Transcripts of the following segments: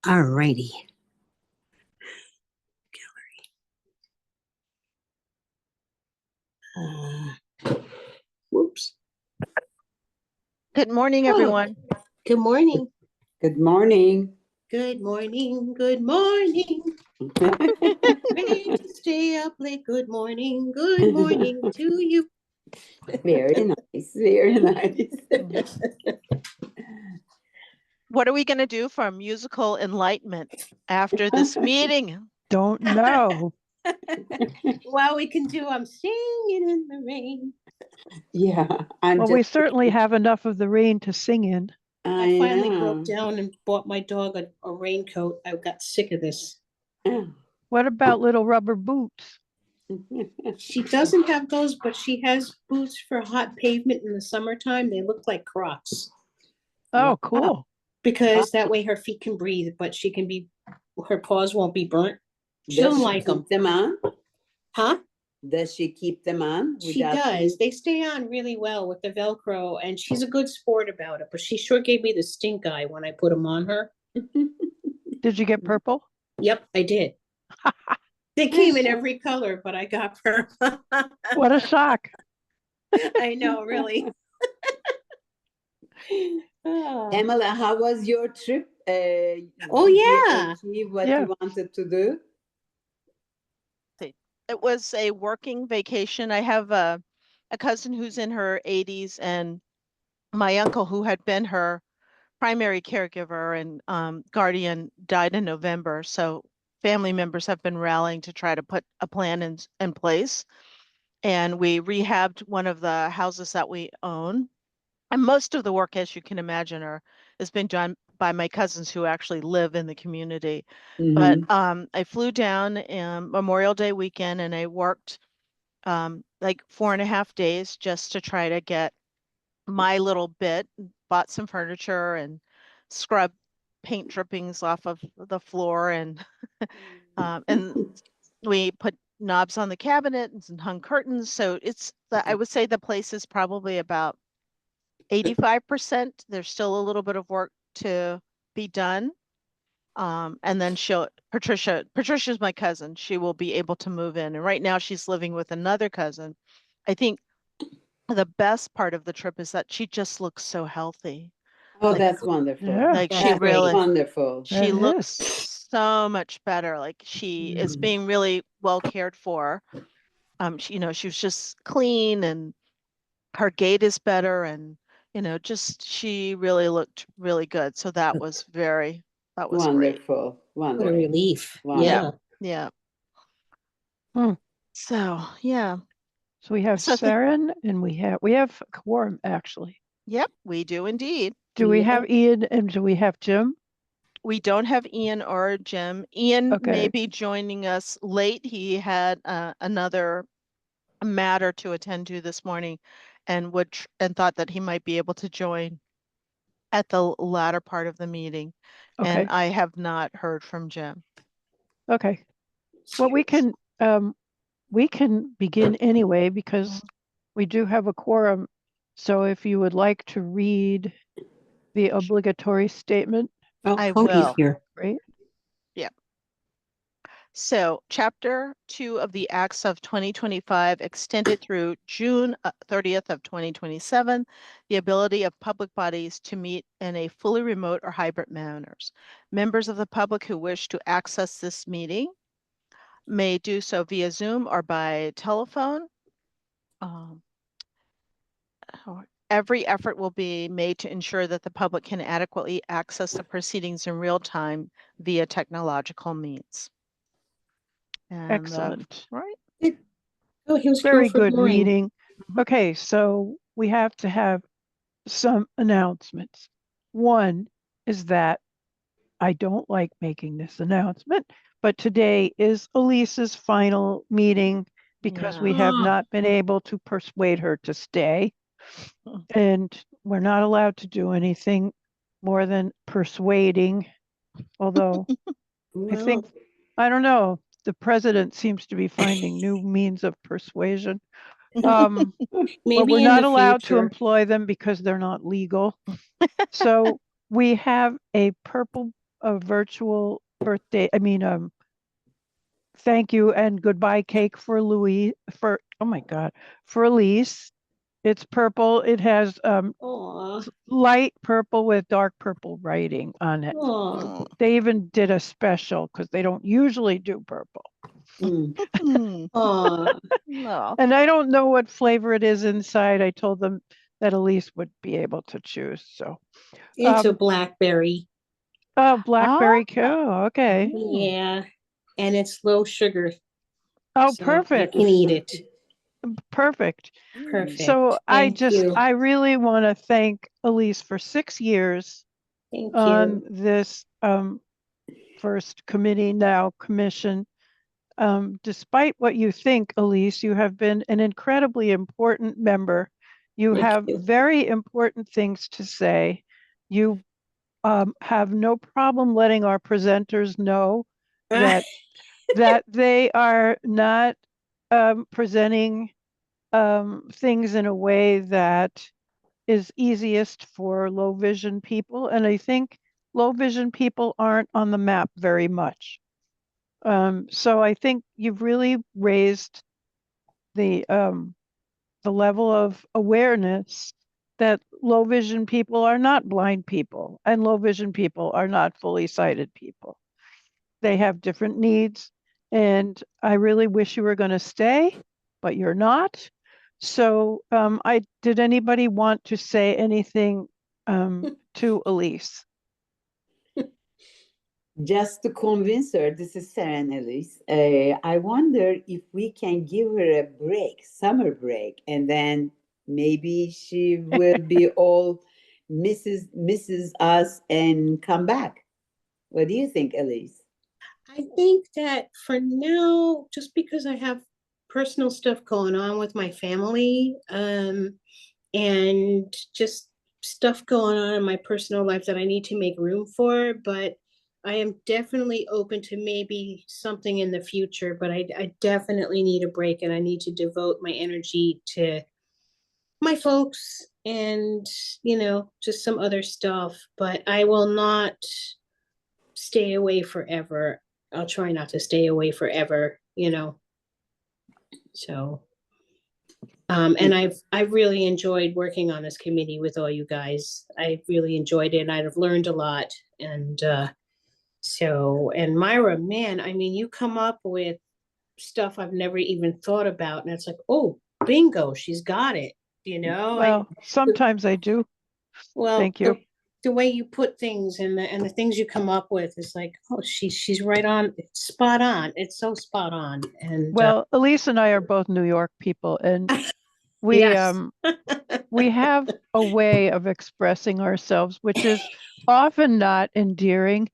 All righty. Whoops. Good morning, everyone. Good morning. Good morning. Good morning. Good morning. Ready to stay up late. Good morning. Good morning to you. Very nice. Very nice. What are we going to do for musical enlightenment after this meeting? Don't know. Well, we can do I'm singing in the rain. Yeah. Well, we certainly have enough of the rain to sing in. I finally broke down and bought my dog a raincoat. I got sick of this. What about little rubber boots? She doesn't have those, but she has boots for hot pavement in the summertime. They look like Crocs. Oh, cool. Because that way her feet can breathe, but she can be, her paws won't be burnt. She Does doesn't she like them. keep them on? Huh? Does she keep them on? She does. They stay on really well with the Velcro, and she's a good sport about it, but she sure gave me the stink eye when I put them on her. Did you get purple? Yep, I did. They came in every color, but I got purple. What a shock. I know, really. Emily, how was your trip? Oh, did yeah. you achieve what Yeah. you wanted to do? It was a working vacation. I have a cousin who's in her 80s and my uncle who had been her primary caregiver and guardian died in November. So family members have been rallying to try to put a plan in place. And we rehabbed one of the houses that we own. And most of the work, as you can imagine, has been done by my cousins who actually live in the community. But I flew down Memorial Day weekend and I worked like 4.5 days just to try to get my little bit, bought some furniture and scrubbed paint drippings off of the floor and we put knobs on the cabinet and hung curtains. So I would say the place is probably about 85%. There's still a little bit of work to be done. And then Patricia's my cousin. She will be able to move in. And right now she's living with another cousin. I think the best part of the trip is that she just looks so healthy. Oh, that's wonderful. Yeah. Like That's she great. really, Wonderful. she That looks is. so much better. Like she is being really well cared for. She was just clean and her gait is better and she really looked really good. So that was great. Wonderful. What a relief. Wonderful. Yeah. Hmm. So yeah. So we have Saren and we have a quorum actually. Yep, we do indeed. Do we have Ian and do we have Jim? We don't have Ian or Jim. Ian may Okay. be joining us late. He had another matter to attend to this morning and thought that he might be able to join at the latter part of the meeting. Okay. And I have not heard from Jim. Okay. Well, we can begin anyway because we do have a quorum. So if you would like to read the obligatory statement, I will. Here. right? Yeah. So Chapter 2 of the Acts of 2025 extended through June 30th of 2027, the ability of public bodies to meet in a fully remote or hybrid manners. Members of the public who wish to access this meeting may do so via Zoom or by telephone. Every effort will be made to ensure that the public can adequately access the proceedings in real time via technological means. And, Excellent. right? Oh, he was Very here for good morning. reading. Okay, so we have to have some announcements. One is that I don't like making this announcement, but today is Elisa's final meeting because we have not been able to persuade her to stay. And we're not allowed to do anything more than persuading, although I don't know, the president seems to be finding new means of persuasion. But we're not allowed to employ them because they're not legal. So we have a purple a virtual birthday, thank you and goodbye cake for oh my God, for Elise. It's purple. It has Aw, light purple with dark purple writing on it. aw. They even did a special because they don't usually do purple. Mm. Aw. No. And I don't know what flavor it is inside. I told them that Elise would be able to choose. So, It's a blackberry. oh, blackberry. Oh, okay. Yeah. And it's low sugar. Oh, So you perfect. can eat it. Perfect. Perfect. So Thank you. I really want to thank Elise for 6 years Thank on you. this first committee, now commission. Despite what you think, Elise, you have been an incredibly important member. You Thank have you. very important things to say. You have no problem letting our presenters know that that they are not presenting things in a way that is easiest for low vision people. And I think low vision people aren't on the map very much. So I think you've really raised the level of awareness that low vision people are not blind people and low vision people are not fully sighted people. They have different needs. And I really wish you were going to stay, but you're not. So did anybody want to say anything to Elise? Just to convince her, this is Sarah and Elise. I wonder if we can give her a break, summer break, and then maybe she will be all misses us and come back. What do you think, Elise? I think that for now, just because I have personal stuff going on with my family, and just stuff going on in my personal life that I need to make room for, but I am definitely open to maybe something in the future, but I definitely need a break and I need to devote my energy to my folks and, just some other stuff, but I will not stay away forever. I'll try not to stay away forever. So and I've really enjoyed working on this committee with all you guys. I really enjoyed it and I've learned a lot. And and Myra, man, I mean, you come up with stuff I've never even thought about. And it's like, oh, bingo, she's got it. Well, sometimes I do. Well, Thank you. The way you put things and the things you come up with is like, oh, she's right on, it's spot on. It's so spot on. And Well, Elise and I are both New York people, and we yes. we have a way of expressing ourselves, which is often not endearing.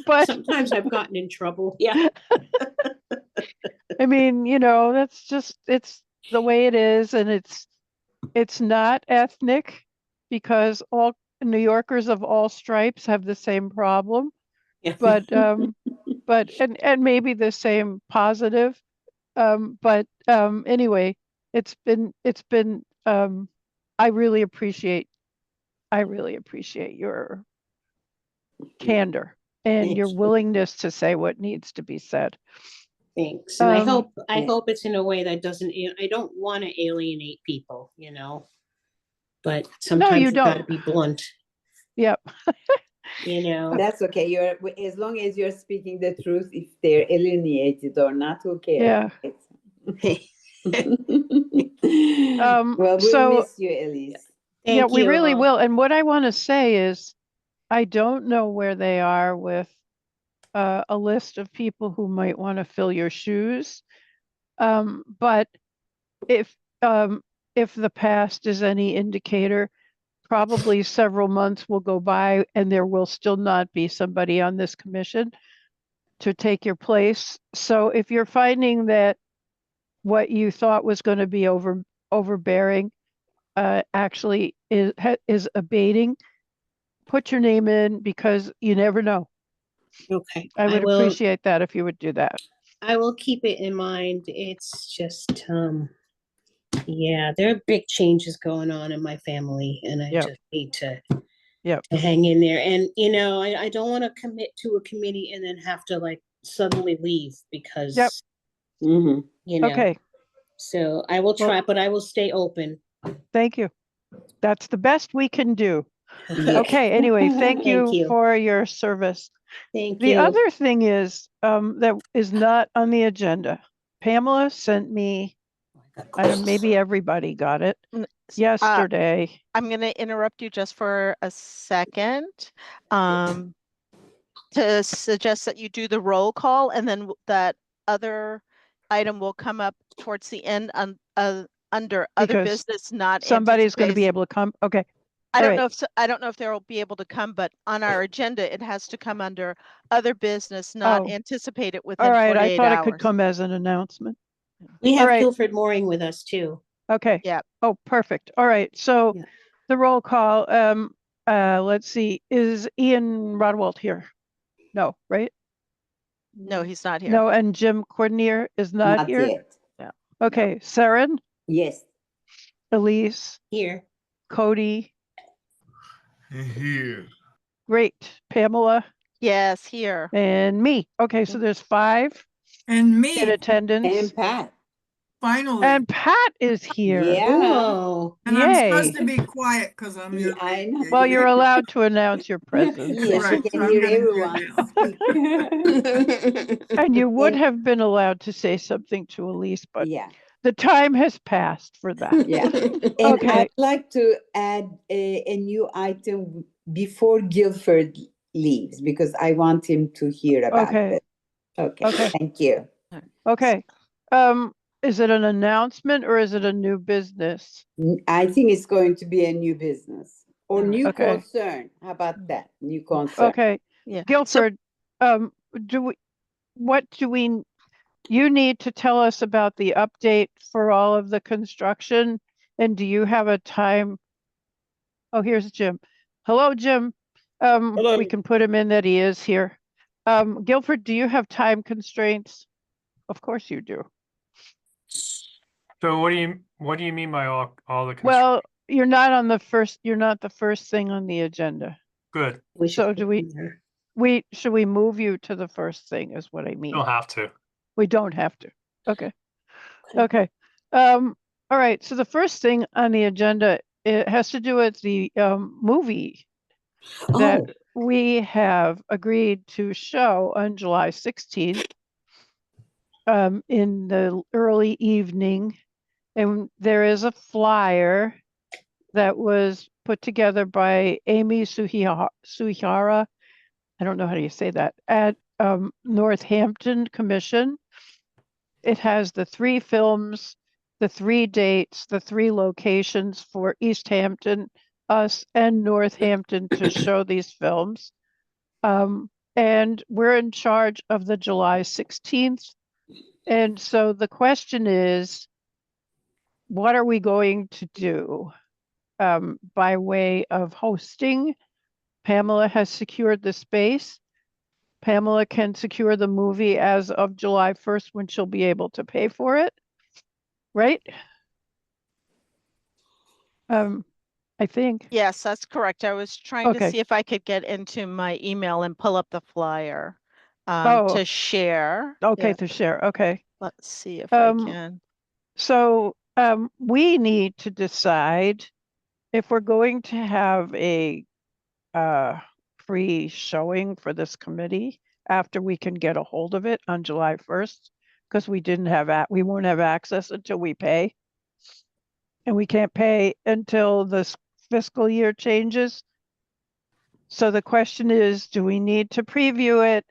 But sometimes I've gotten in trouble. Yeah. I mean, that's just it's the way it is, and it's not ethnic because all New Yorkers of all stripes have the same problem, Yeah. but and maybe the same positive. But anyway, it's been I really appreciate your candor and your Thanks. willingness to say what needs to be said. Thanks. And I Yeah. hope it's in a way that doesn't, I don't want to alienate people, but No, sometimes you you got to don't. be blunt, Yep. That's okay. You're as long as you're speaking the truth, if they're alienated or not, who cares? Yeah. Well, we'll So miss you, Elise. yeah, Thank we you really all. will. And what I want to say is, I don't know where they are with a list of people who might want to fill your shoes. But if um, if the past is any indicator, probably several months will go by and there will still not be somebody on this commission to take your place. So if you're finding that what you thought was going to be overbearing actually is abating, put your name in because you never know. Okay. I would appreciate that if you would do that. I will keep it in mind. It's just, yeah, there are big changes going on in my family and I Yeah. just need to Yep. to hang in there. And, you know, I don't want to commit to a committee and then have to like suddenly leave because, Yep. Mhm. you know, Okay, so I will Well- try, but I will stay open. thank you. That's the best we can do. Yeah. Okay, anyway, thank you you. for your service. Thank The you. other thing is, that is not on the agenda. Pamela sent me, I don't know, maybe everybody got it N- yesterday. I'm going to interrupt you just for a second. To suggest that you do the roll call and then that other item will come up towards the end under other Because business not Somebody's going to be anticipated. able to come. Okay, I all don't right. know if I don't know if they'll be able to come, but on our agenda, it has to come under other business not Oh, anticipated all within right, I 48 thought it could hours. come as an announcement. We All have right. Guilford Mooring with us too. Okay. Yeah. Oh, perfect. All right, so Yeah. the roll call, let's see, is Ian Rodwald here? No, right? No, he's not here. No, and Jim Cordinier is not Not here? yet. Okay, Saren, Yes. Elise, Here. Cody, Here. great, Pamela, Yes, here. and me. Okay, so there's 5 And in me, attendance. And Pat. finally. And Pat is here. Yeah. Whoa. And I'm supposed Yay. to be quiet because I'm Yeah, your I know. Well, you're allowed to announce your presence. Yes, Right, you so can I'm hear gonna do it everyone now. speak. And you would And- have been allowed to say something to Elise, but Yeah, the time has passed for that. yeah. And Okay. I'd like to add a new item before Guilford leaves because I want him to hear about Okay. it. Okay, Okay. thank you. Okay. Is it an announcement or is it a new business? I think it's going to be a new business or All right. new Okay. concern. How about that? New concern. Okay. Yeah. So Guilford, what do we, you need to tell us about the update for all of the construction, and do you have a time? Oh, here's Jim. Hello, Jim. Hello. We can put him in that he is here. Guilford, do you have time constraints? Of course you do. So what do you mean by all the Well, you're not the first thing on the agenda. good? We should So put do we- him there. Should we move you to the first thing is what I mean. Don't have to. We don't have to. Okay. Okay. Okay. All right. So the first thing on the agenda, it has to do with the movie that Oh, we have agreed to show on July 16th in the early evening. And there is a flyer that was put together by Amy Suhara. I don't know how do you say that, at Northampton Commission. It has the 3 films, the 3 dates, the 3 locations for East Hampton, us, and Northampton to show these films. And we're in charge of the July 16th. And so the question is, what are we going to do by way of hosting? Pamela has secured the space. Pamela can secure the movie as of July 1st when she'll be able to pay for it, right? I think. yes, that's correct. I was trying to Okay. see if I could get into my email and pull up the flyer Oh. to share. Okay, Yeah, to share. Okay. let's see if I Um, can. So we need to decide if we're going to have a pre-showing for this committee after we can get a hold of it on July 1st, because we won't have access until we pay. And we can't pay until this fiscal year changes. So the question is, do we need to preview it?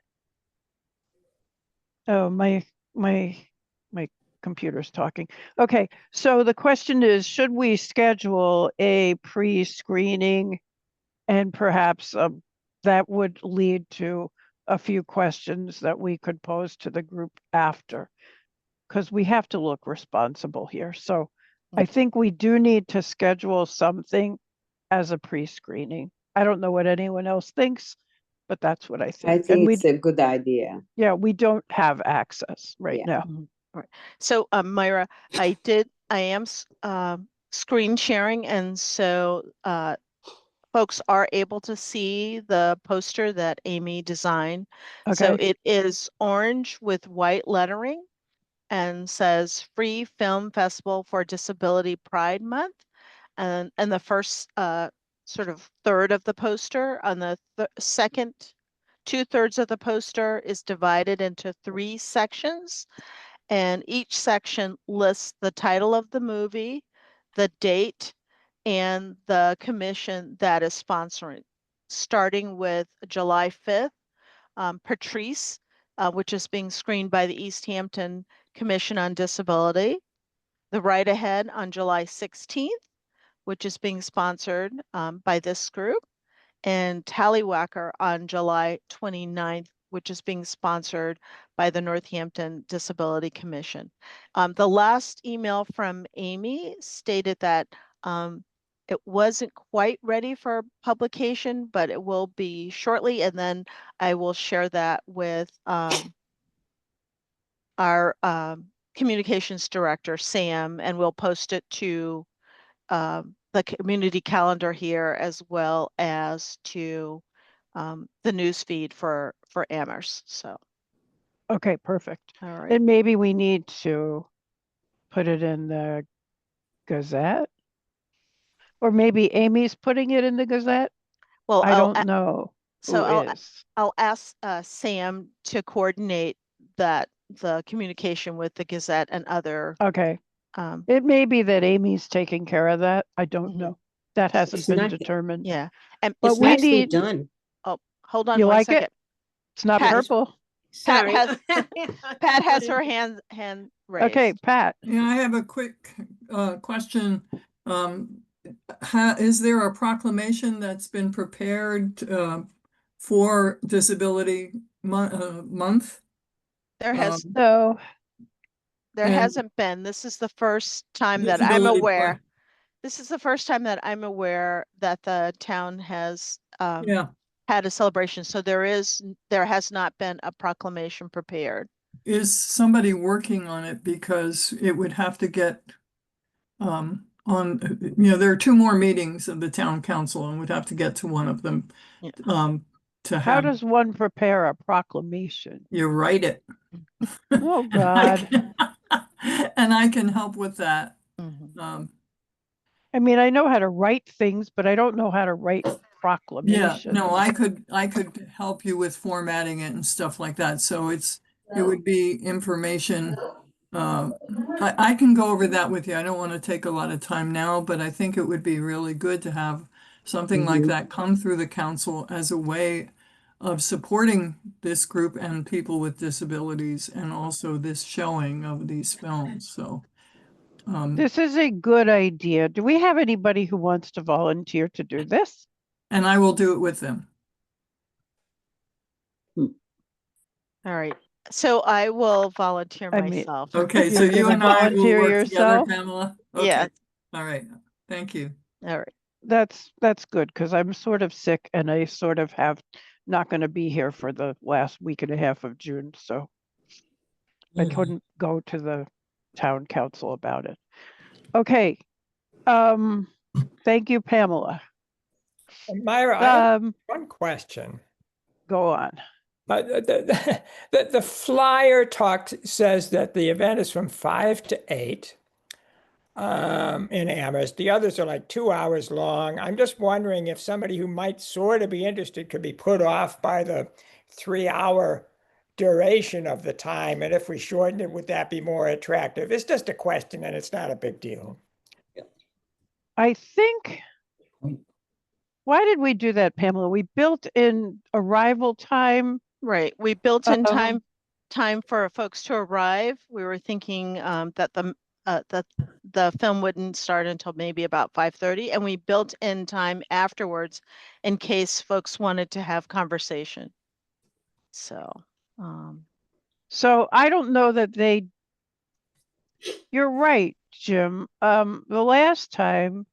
Oh, my computer's talking. Okay, so the question is, should we schedule a pre-screening, and perhaps that would lead to a few questions that we could pose to the group after, because we have to look responsible here. So I think we do need to schedule something as a pre-screening. I don't know what anyone else thinks, but that's what I I think. think And it's a good idea. we don't have access right Yeah. now. So, Myra, I am screen sharing, and so folks are able to see the poster that Amy designed. So Okay. it is orange with white lettering and says Free Film Festival for Disability Pride Month. And the first sort of third of the poster on the second 2/3 of the poster is divided into 3 sections. And each section lists the title of the movie, the date, and the commission that is sponsoring, starting with July 5th, Patrice, which is being screened by the East Hampton Commission on Disability. The Right Ahead on July 16th, which is being sponsored by this group, and Tallywhacker on July 29th, which is being sponsored by the Northampton Disability Commission. The last email from Amy stated that it wasn't quite ready for publication, but it will be shortly, and then I will share that with our communications director, Sam, and we'll post it to the community calendar here as well as to the news feed for Amherst. So, Okay, perfect. all right. And maybe we need to put it in the Gazette? Or maybe Amy's putting it in the Gazette? Well, I don't know so who is. I'll ask Sam to coordinate the communication with the Gazette and other. Okay. Um, It may be that Amy's taking care of that. I don't Mhm. know. That hasn't It's been not- determined. yeah, and But It's we nicely need, done. oh, hold on you one like second. it? It's not Pat- purple. Pat Sorry. has Pat has her hand raised. Okay, Pat. Yeah, I have a quick question. Is there a proclamation that's been prepared for Disability Month? There has Um, So, there and hasn't been. This is the first time that I'm Disability aware. Pride. This is the first time that I'm aware that the town has Yeah, had a celebration. So there has not been a proclamation prepared. is somebody working on it, because it would have to get on, there are 2 more meetings of the town council and would have to get to one of them. Yeah. To how have, does one prepare a proclamation? you write it. Oh, God. And I can help with that. Mhm. I mean, I know how to write things, but I don't know how to write Yeah, proclamations. no, I could help you with formatting it and stuff like that. So it would be information. I can go over that with you. I don't want to take a lot of time now, but I think it would be really good to have something like that come through the council as a way of supporting this group and people with disabilities, and also this showing of these films. So, This is a good idea. Do we have anybody who wants to volunteer to do this? and I will do it with them. All right. So I will volunteer I mean, myself. Okay, so You're you gonna and I will volunteer work together, yourself? Pamela? Yeah. Okay, all right, thank you. All right. That's good because I'm sort of sick and I sort of have not going to be here for the last week and a half of June, so I couldn't go to the town council about it. Okay. Thank you, Pamela. Myra, I have Um, one question. go on. The flyer says that the event is from 5 to 8 in Amherst. The others are like 2 hours long. I'm just wondering if somebody who might sort of be interested could be put off by the 3-hour duration of the time. And if we shorten it, would that be more attractive? It's just a question and it's not a big deal. I think, why did we do that, Pamela? We built in arrival time. Right. We built in Um, time for folks to arrive. We were thinking that the film wouldn't start until maybe about 5:30, and we built in time afterwards in case folks wanted to have conversation. So, So I don't know that you're right, Jim. The last time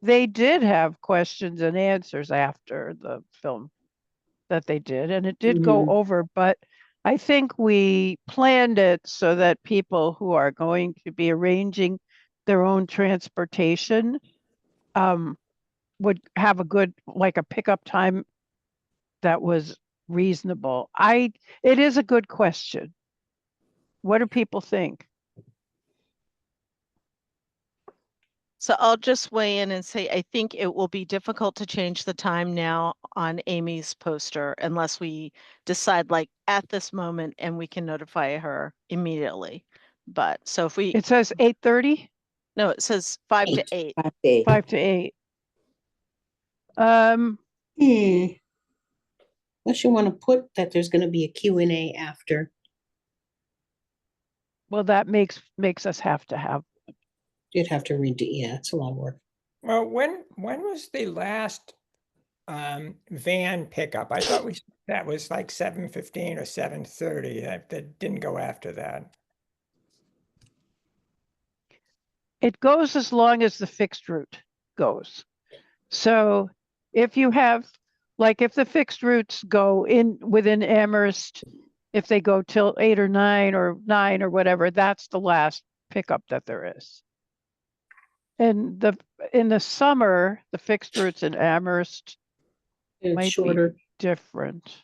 they did have questions and answers after the film that they did, and it did go over, but I think we planned it so that people who are going to be arranging their own transportation would have a good, like a pickup time that was reasonable? It is a good question. What do people think? So I'll just weigh in and say, I think it will be difficult to change the time now on Amy's poster unless we decide like at this moment and we can notify her immediately. But so if we, It says 8:30, no, it says 5 to 8. 5 to 8. 5 to 8. Um, Unless you want to put that there's going to be a Q&A after. well, that makes us have to have. You'd have to read it. Yeah, it's a lot of work. Well, when was the last van pickup? I thought that was like 7:15 or 7:30. That didn't go after that. It goes as long as the fixed route goes. So if you have, like, if the fixed routes go in within Amherst, if they go till 8 or 9 or 9 or whatever, that's the last pickup that there is. And in the summer, the fixed routes in Amherst It's might shorter. be different.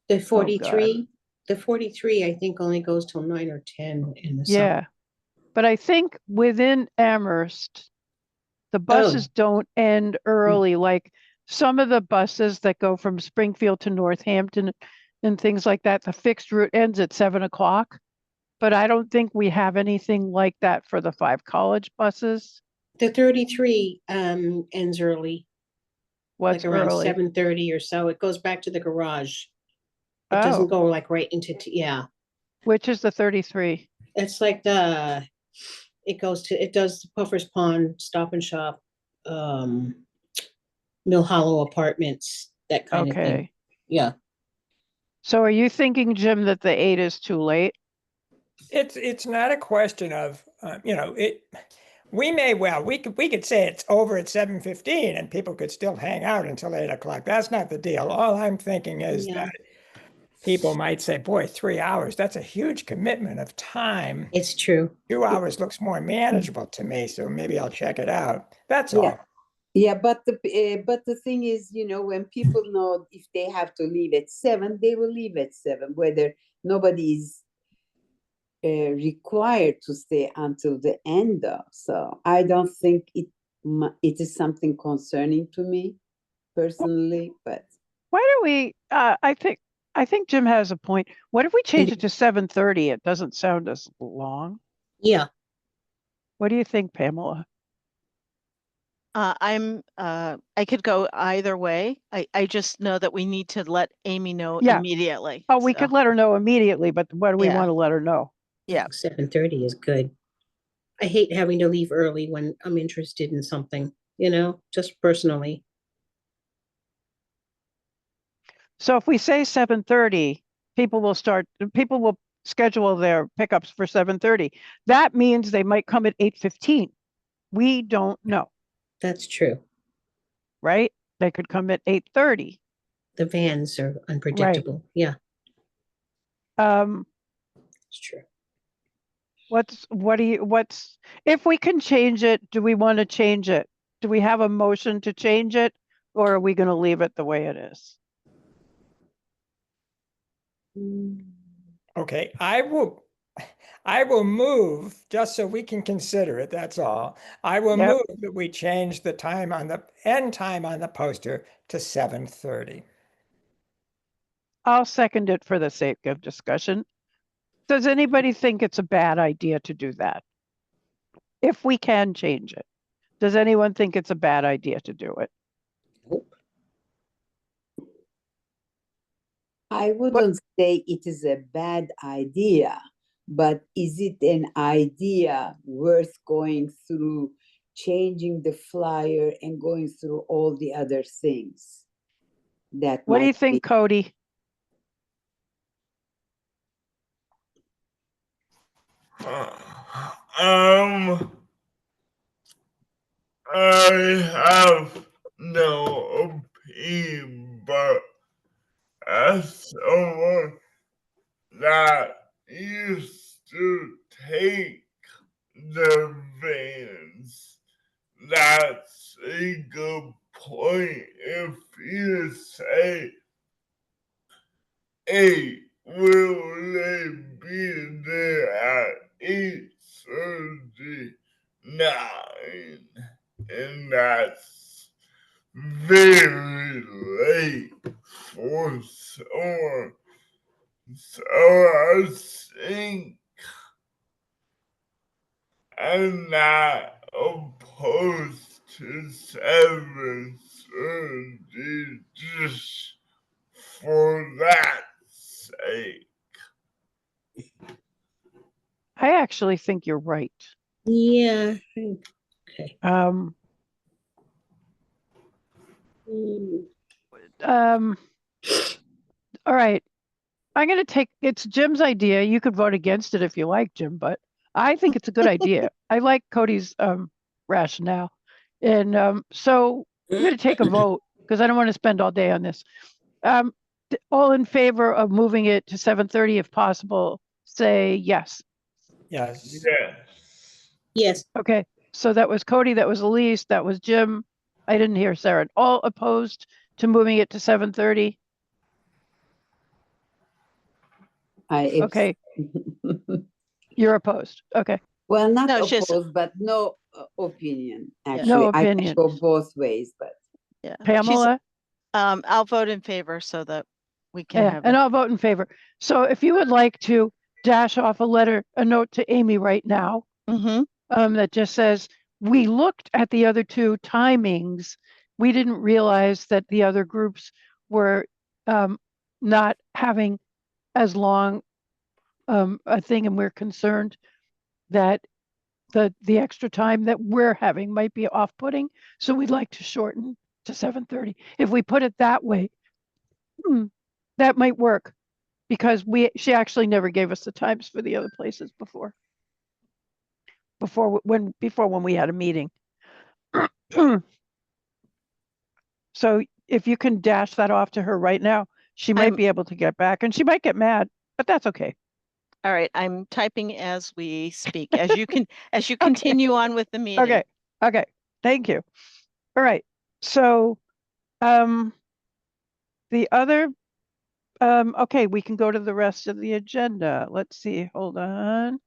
The 43, the 43, I think only goes till 9 or 10 in the summer. Yeah. But I think within Amherst, the buses don't end early. Like some of the buses that go from Springfield to Northampton and things like that, the fixed route ends at 7 o'clock. But I don't think we have anything like that for the 5 college buses. The 33 ends early, What's like around early? 7:30 or so. It goes back to the garage. It doesn't go like right into, yeah. Which is the 33? It's like it does Puffer's Pond, Stop and Shop, Mill Hollow Apartments, that kind of thing. Okay. Yeah. So are you thinking, Jim, that the 8 is too late? It's not a question of it. We could say it's over at 7:15 and people could still hang out until 8 o'clock. That's not the deal. All I'm thinking is Yeah. that people might say, boy, 3 hours, that's a huge commitment of time. It's true. 2 hours looks more manageable to me, so maybe I'll check it out. That's Yeah. all. Yeah, but the thing is, when people know if they have to leave at 7, they will leave at 7, whether nobody is required to stay until the end of. So I don't think it is something concerning to me personally, but Why don't we, I think Jim has a point. What if we change it to 7:30? It doesn't sound as long. Yeah. What do you think, Pamela? I could go either way. I just know that we need to let Amy know Yeah. immediately. Oh, we so, could let her know immediately, but what do we Yeah. want to let her know? Yeah. 7:30 is good. I hate having to leave early when I'm interested in something, just personally. So if we say 7:30, people will schedule their pickups for 7:30. That means they might come at 8:15. We don't know, That's true. right? They could come at 8:30. The vans are unpredictable. Yeah, it's true. If we can change it, do we want to change it? Do we have a motion to change it, or are we going to leave it the way it is? Okay, I will move just so we can consider it. That's all. I will Yep. move that we change the time on the end time on the poster to 7:30. I'll second it for the sake of discussion. Does anybody think it's a bad idea to do that? If we can change it, does anyone think it's a bad idea to do it? Nope. I wouldn't say it is a bad idea, but is it an idea worth going through, changing the flyer and going through all the other things? What do you might think, be- Cody? I have no opinion, but as someone that used to take the vans, that's a good point if you say 8, will they be there at 8:39? And that's very late for someone. So I think I'm not opposed to 7:30 just for that sake. I actually think you're right. Yeah. Okay. Um, Mm. all right. I'm going to take, it's Jim's idea. You could vote against it if you like, Jim, but I think it's a good idea. I like Cody's rationale. And so I'm going to take a vote because I don't want to spend all day on this. All in favor of moving it to 7:30 if possible, say yes. Yes. Yes. Yes. Okay, so that was Cody, that was Elise, that was Jim. I didn't hear Sarah. All opposed to moving it to 7:30? Okay, you're opposed. Okay, Well, not No, it's just, opposed, but no opinion, Yeah. actually. no I can opinion. go both ways, but yeah. She's, Pamela? I'll vote in favor so that we can Yeah, have and it. I'll vote in favor. So if you would like to dash off a note to Amy right now, that just says, we looked at the other two timings. We didn't realize that the other groups were not having as long a thing, and we're concerned that the extra time that we're having might be off-putting. So we'd like to shorten to 7:30. If we put it that way, that might work because she actually never gave us the times for the other places before when we had a meeting. So if you can dash that off to her right now, she might be able to get back, and she might get mad, but that's okay. All right, I'm typing as we speak, as you continue on with the meeting. Okay, thank you. All right, so the other, okay, we can go to the rest of the agenda. Let's see, hold on.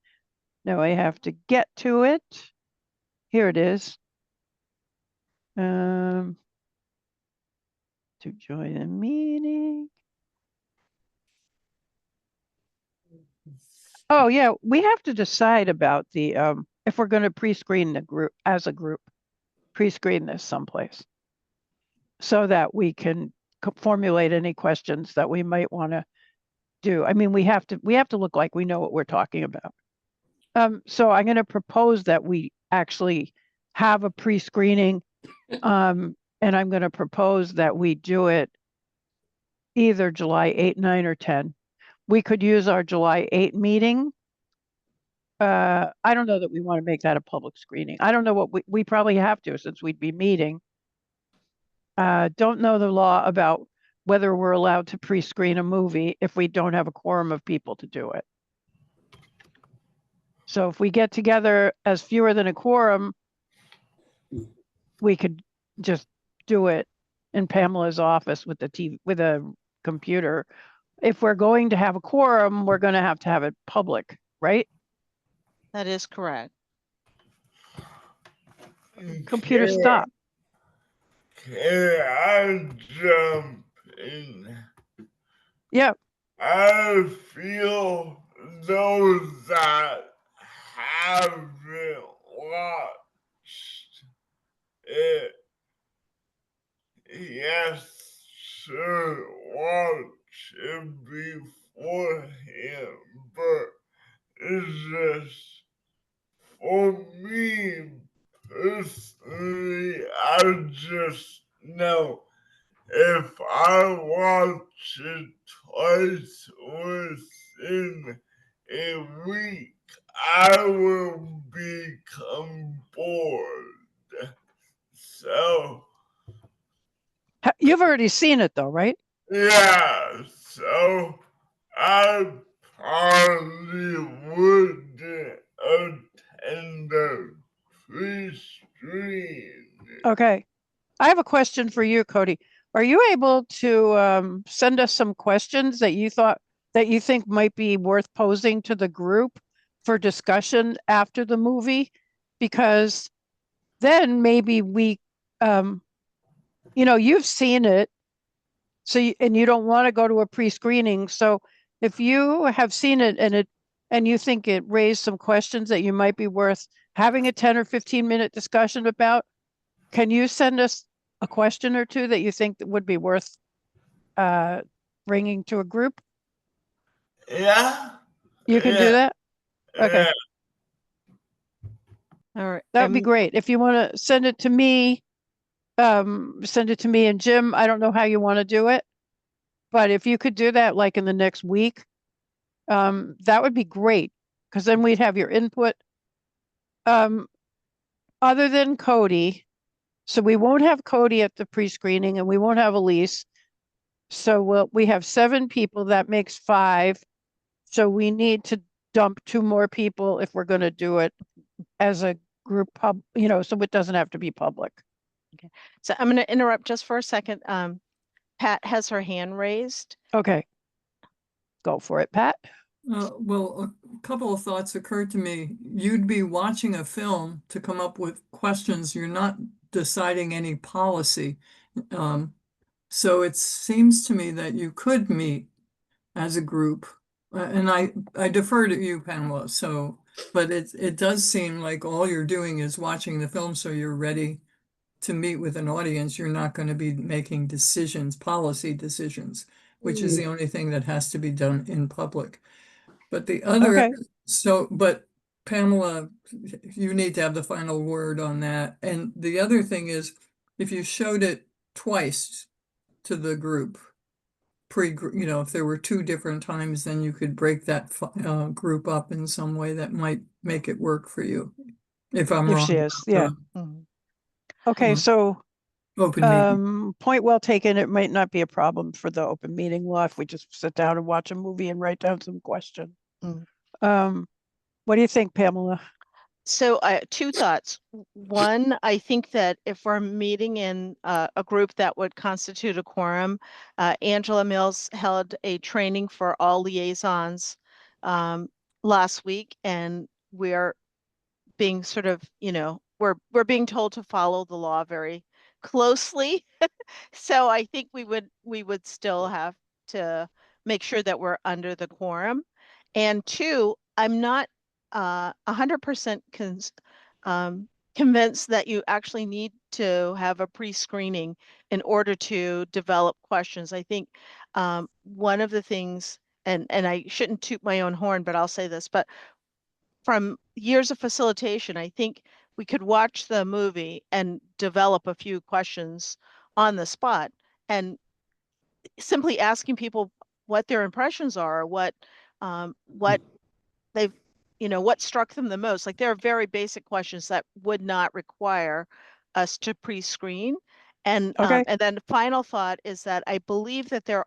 Now I have to get to it. Here it is. To join the meeting. Oh yeah, we have to decide about the if we're going to pre-screen the group as a group, pre-screen this someplace so that we can formulate any questions that we might want to do. I mean, we have to look like we know what we're talking about. So I'm going to propose that we actually have a pre-screening, and I'm going to propose that we do it either July 8, 9, or 10. We could use our July 8 meeting. I don't know that we want to make that a public screening. I don't know what we probably have to since we'd be meeting. Don't know the law about whether we're allowed to pre-screen a movie if we don't have a quorum of people to do it. So if we get together as fewer than a quorum, we could just do it in Pamela's office with the TV, with a computer. If we're going to have a quorum, we're going to have it public, right? That is correct. Computer stop. Can I jump in? Yeah. I feel those that haven't watched it, yes, should watch it beforehand, but it's just for me personally, I just know if I watch it twice within a week, I will become bored. So, You've already seen it though, right? yeah, so I probably wouldn't attend a pre-screen. Okay. I have a question for you, Cody. Are you able to send us some questions that you think might be worth posing to the group for discussion after the movie? Because then maybe we, you've seen it, so and you don't want to go to a pre-screening. So if you have seen it and you think it raised some questions that you might be worth having a 10 or 15-minute discussion about, can you send us a question or two that you think that would be worth bringing to a group? Yeah. You can do Yeah. that? Okay. All right. That would be great. If you want to send it to me and Jim. I don't know how you want to do it, but if you could do that like in the next week, that would be great, because then we'd have your input. Other than Cody, so we won't have Cody at the pre-screening and we won't have Elise. So we have 7 people, that makes 5. So we need to dump 2 more people if we're going to do it as a group so it doesn't have to be public. Okay. So I'm going to interrupt just for a second. Pat has her hand raised. Okay. Go for it, Pat. Well, a couple of thoughts occurred to me. You'd be watching a film to come up with questions. You're not deciding any policy. So it seems to me that you could meet as a group. And I defer to you, Pamela. But it does seem like all you're doing is watching the film, so you're ready to meet with an audience. You're not going to be making decisions, policy decisions, which is the only thing that has to be done in public. But the other, Okay. but Pamela, you need to have the final word on that. And the other thing is, if you showed it twice to the group, if there were 2 different times, then you could break that group up in some way that might make it work for you. If I'm If wrong she is, about yeah. Okay, so open meeting. point well taken. It might not be a problem for the open meeting law if we just sit down and watch a movie and write down some questions. What do you think, Pamela? So 2 thoughts. One, I think that if we're meeting in a group that would constitute a quorum, Angela Mills held a training for all liaisons last week, and we're being sort of, we're being told to follow the law very closely. So I think we would still have to make sure that we're under the quorum. And 2, I'm not 100% convinced that you actually need to have a pre-screening in order to develop questions. I think one of the things, and I shouldn't toot my own horn, but I'll say this, but from years of facilitation, I think we could watch the movie and develop a few questions on the spot, and simply asking people what their impressions are, what they've, what struck them the most. Like, there are very basic questions that would not require us to pre-screen. And Okay. and then the final thought is that I believe that there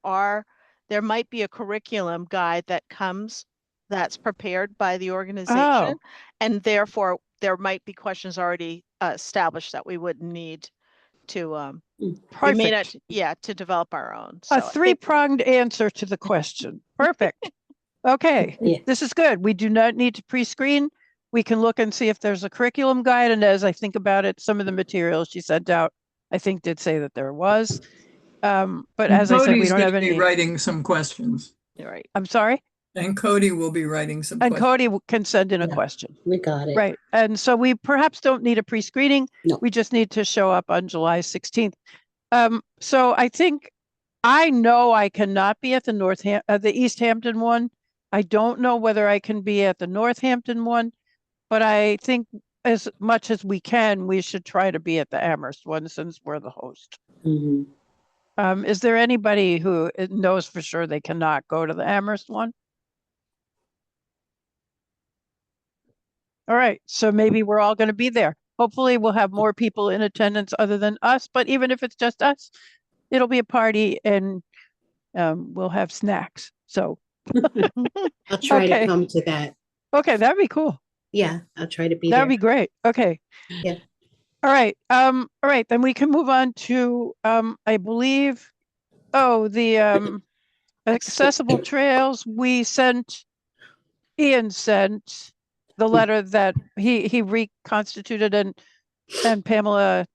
might be a curriculum guide that's prepared by the organization, and therefore there might be questions already established that we wouldn't need to we may not, to develop our own. So a 3-pronged answer to the question. Perfect. Okay. Yeah. This is good. We do not need to pre-screen. We can look and see if there's a curriculum guide. And as I think about it, some of the materials she sent out, I think did say that there was. But as I said, we don't have any. Be writing some questions. You're right. I'm sorry? And Cody will be writing some And questions. Cody can send in a question. We got it. Right. And so we perhaps don't need a pre-screening. No. We just need to show up on July 16th. So I know I cannot be at the East Hampton one. I don't know whether I can be at the Northampton one, but I think as much as we can, we should try to be at the Amherst one since we're the host. Mm-hmm. Is there anybody who knows for sure they cannot go to the Amherst one? All right, so maybe we're all going to be there. Hopefully we'll have more people in attendance other than us, but even if it's just us, it'll be a party and we'll have snacks. So I'll try to come to that. Okay, that'd be cool. Yeah, I'll try to be That there. would be great. Okay. Yeah. All right, then we can move on to, I believe, the accessible trails. Ian sent the letter that he reconstituted and Pamela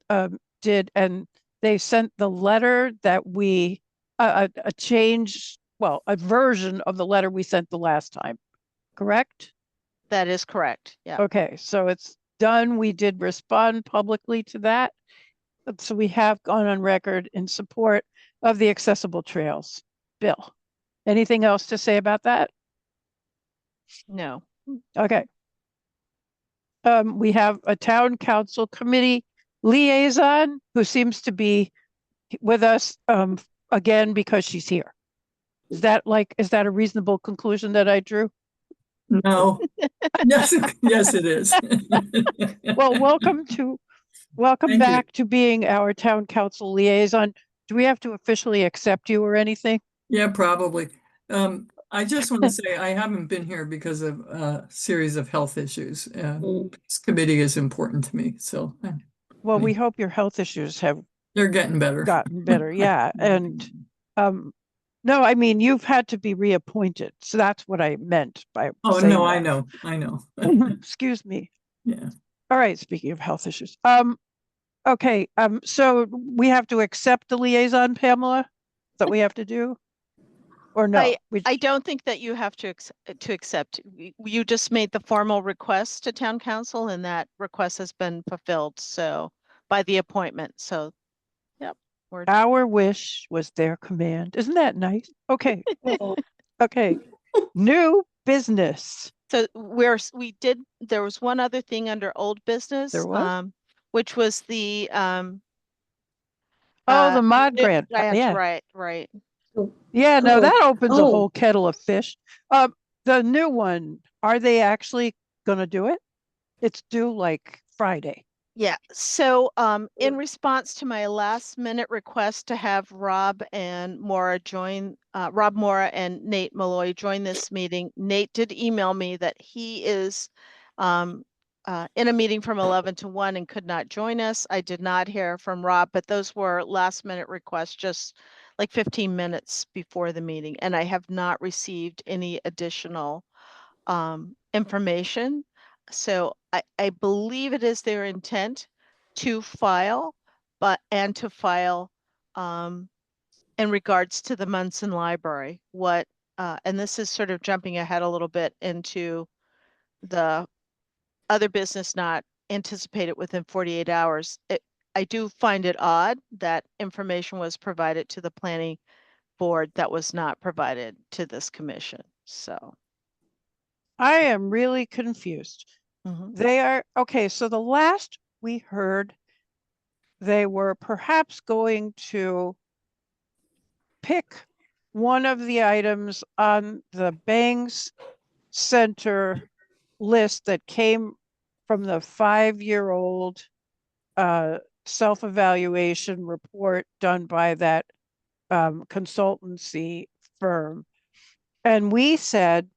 did, and they sent the letter that we a change, well, a version of the letter we sent the last time, correct? That is correct. Yeah. Okay, so it's done. We did respond publicly to that. So we have gone on record in support of the accessible trails. Bill, anything else to say about that? No. Okay. We have a town council committee liaison who seems to be with us again because she's here. Is that a reasonable conclusion that I drew? No. Yes, yes, it is. Well, welcome Thank you. back to being our town council liaison. Do we have to officially accept you or anything? Yeah, probably. I just want to say I haven't been here because of a series of health issues. This committee is important to me, so Well, we hope your health issues have they're getting better. gotten better. Yeah. And no, I mean, you've had to be reappointed. So that's what I meant by Oh, saying no, that. I know. Excuse me. Yeah. All right, speaking of health issues. Okay, so we have to accept the liaison, Pamela, that we have to do? Or no? I don't think that you have to accept. You just made the formal request to town council and that request has been fulfilled. So by the appointment. So, yep. Our wish was their command. Isn't that nice? Okay. Okay. New business. So there was one other thing under old business. There was? Which was the The mod grant. That's Yeah. right. Yeah, no, that opens a Oh. whole kettle of fish. The new one, are they actually gonna do it? It's due like Friday. Yeah, so in response to my last minute request to have Rob and Maura and Nate Malloy join this meeting, Nate did email me that he is in a meeting from 11 to 1 and could not join us. I did not hear from Rob, but those were last minute requests just like 15 minutes before the meeting, and I have not received any additional information. So I believe it is their intent to file, and to file in regards to the Munson Library. And this is sort of jumping ahead a little bit into the other business not anticipated within 48 hours. I do find it odd that information was provided to the planning board that was not provided to this commission. So. I am really confused. They are, okay, so the last we heard, they were perhaps going to pick one of the items on the Bangs Center list that came from the 5-year-old self-evaluation report done by that consultancy firm. And we said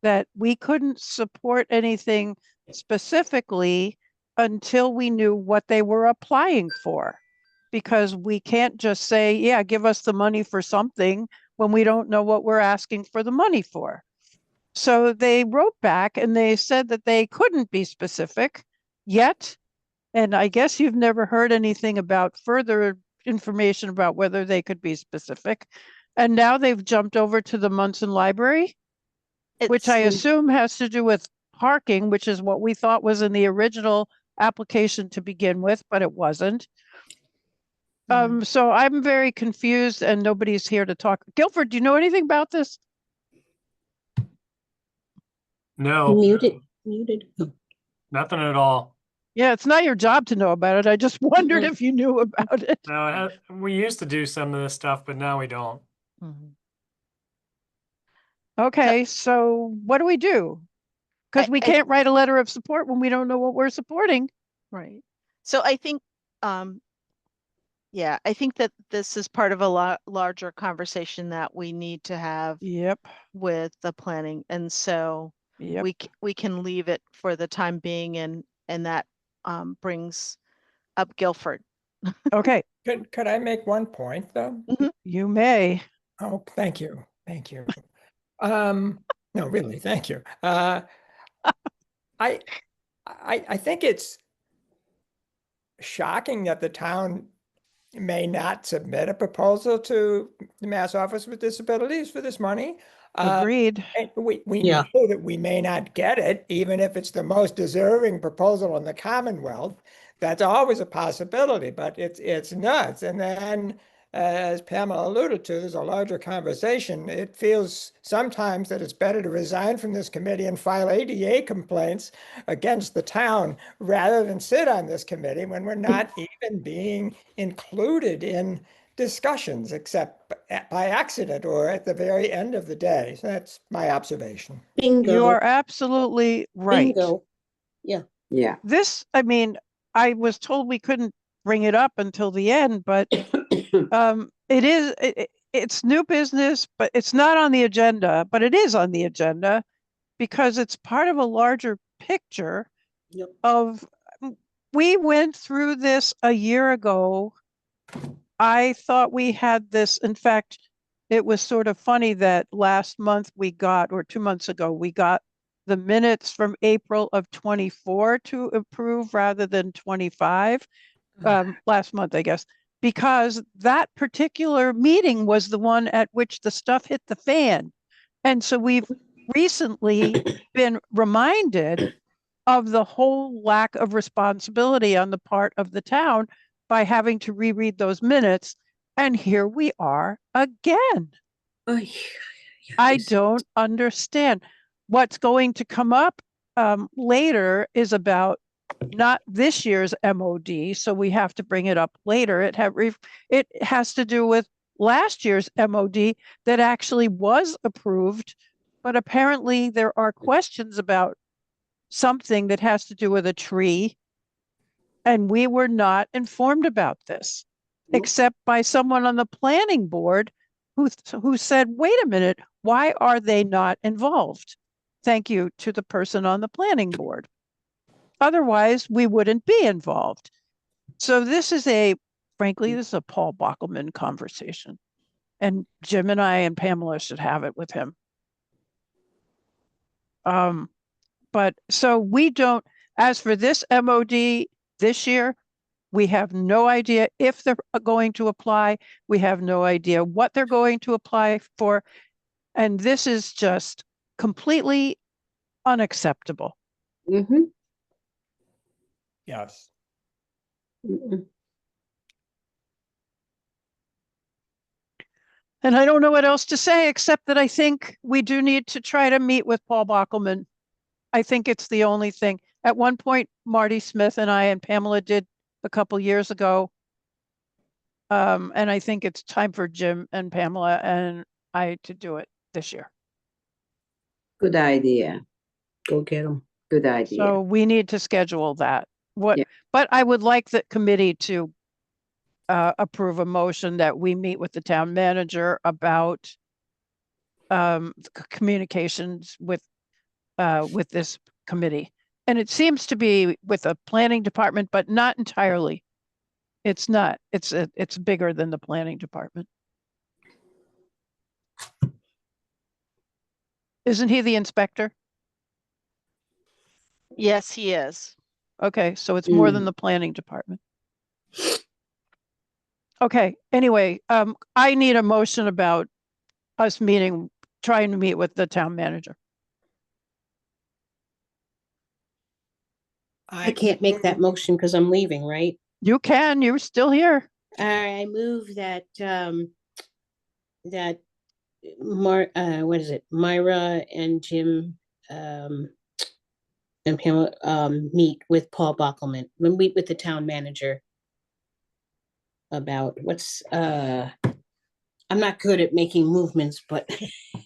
that we couldn't support anything specifically until we knew what they were applying for. Because we can't just say, yeah, give us the money for something when we don't know what we're asking for the money for. So they wrote back and they said that they couldn't be specific yet. And I guess you've never heard anything about further information about whether they could be specific. And now they've jumped over to the Munson Library, which I assume has to do with parking, which is what we thought was in the original application to begin with, but it wasn't. So I'm very confused and nobody's here to talk. Guilford, do you know anything about this? No, Muted. nothing at all. Yeah, it's not your job to know about it. I just wondered if you knew about it. No, we used to do some of this stuff, but now we don't. Okay, so what do we do? Because we can't write a letter of support when we don't know what we're supporting. Right. So I think, yeah, I think that this is part of a larger conversation that we need to have. Yep. With the planning, and so we can leave it for the time being, and that brings up Guilford. Okay, Could I make one point though? you may. Oh, thank you. Thank you. No, really, thank you. I think it's shocking that the town may not submit a proposal to the Mass Office with Disabilities for this money. Agreed. And we Yeah. know that we may not get it, even if it's the most deserving proposal in the Commonwealth. That's always a possibility, but it's nuts. And then, as Pamela alluded to, there's a larger conversation. It feels sometimes that it's better to resign from this committee and file ADA complaints against the town rather than sit on this committee when we're not even being included in discussions except by accident or at the very end of the day. So that's my observation. Bingo. You are absolutely right. Bingo. Yeah. Yeah. This, I mean, I was told we couldn't bring it up until the end, but it's new business, but it's not on the agenda, but it is on the agenda because it's part of a larger picture Yep. of, we went through this a year ago. I thought we had this, in fact, it was sort of funny that last month we got, or 2 months ago, we got the minutes from April of 24 to approve rather than 25, last month, I guess, because that particular meeting was the one at which the stuff hit the fan. And so we've recently been reminded of the whole lack of responsibility on the part of the town by having to reread those minutes. And here we are again. Ay, I don't understand. What's going to come up later is about not this year's MOD, so we have to bring it up later. It has to do with last year's MOD that actually was approved, but apparently there are questions about something that has to do with a tree, and we were not informed about this, Nope. except by someone on the planning board who said, wait a minute, why are they not involved? Thank you to the person on the planning board. Otherwise, we wouldn't be involved. So this is frankly, this is a Paul Bockelman conversation. And Jim and I and Pamela should have it with him. But so we don't, as for this MOD this year, we have no idea if they're going to apply. We have no idea what they're going to apply for. And this is just completely unacceptable. Mm-hmm. Yes. Mm-mm. And I don't know what else to say, except that I think we do need to try to meet with Paul Bockelman. I think it's the only thing. At one point, Marty Smith and I and Pamela did a couple years ago. And I think it's time for Jim and Pamela and I to do it this year. Good idea. Go get them. Good idea. So we need to schedule that. Yeah. But I would like the committee to approve a motion that we meet with the town manager about communications with this committee. And it seems to be with the planning department, but not entirely. It's not. It's bigger than the planning department. Isn't he the inspector? Yes, he is. Okay, so it's more than the planning department. Okay, anyway, I need a motion about us trying to meet with the town manager. I can't make that motion because I'm leaving, right? You can, you're still here. I move that that what is it? Myra and Jim and Pamela meet with Paul Bockelman. We meet with the town manager about I'm not good at making movements, but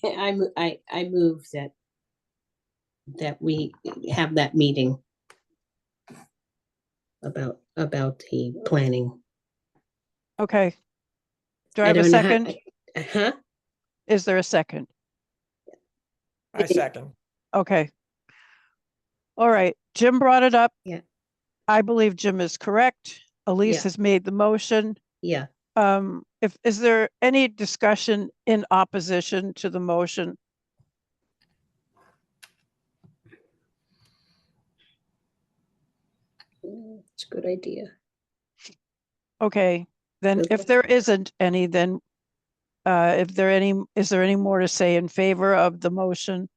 I move that we have that meeting about the planning. Okay. Do I have a second? Huh? Is there a second? I second. Okay. All right, Jim brought it up. Yeah. I believe Jim is correct. Elise Yeah. has made the motion. Yeah. Is there any discussion in opposition to the motion? It's a good idea. Okay, then Good if luck. there isn't any, then is there any more to say in favor of the motion?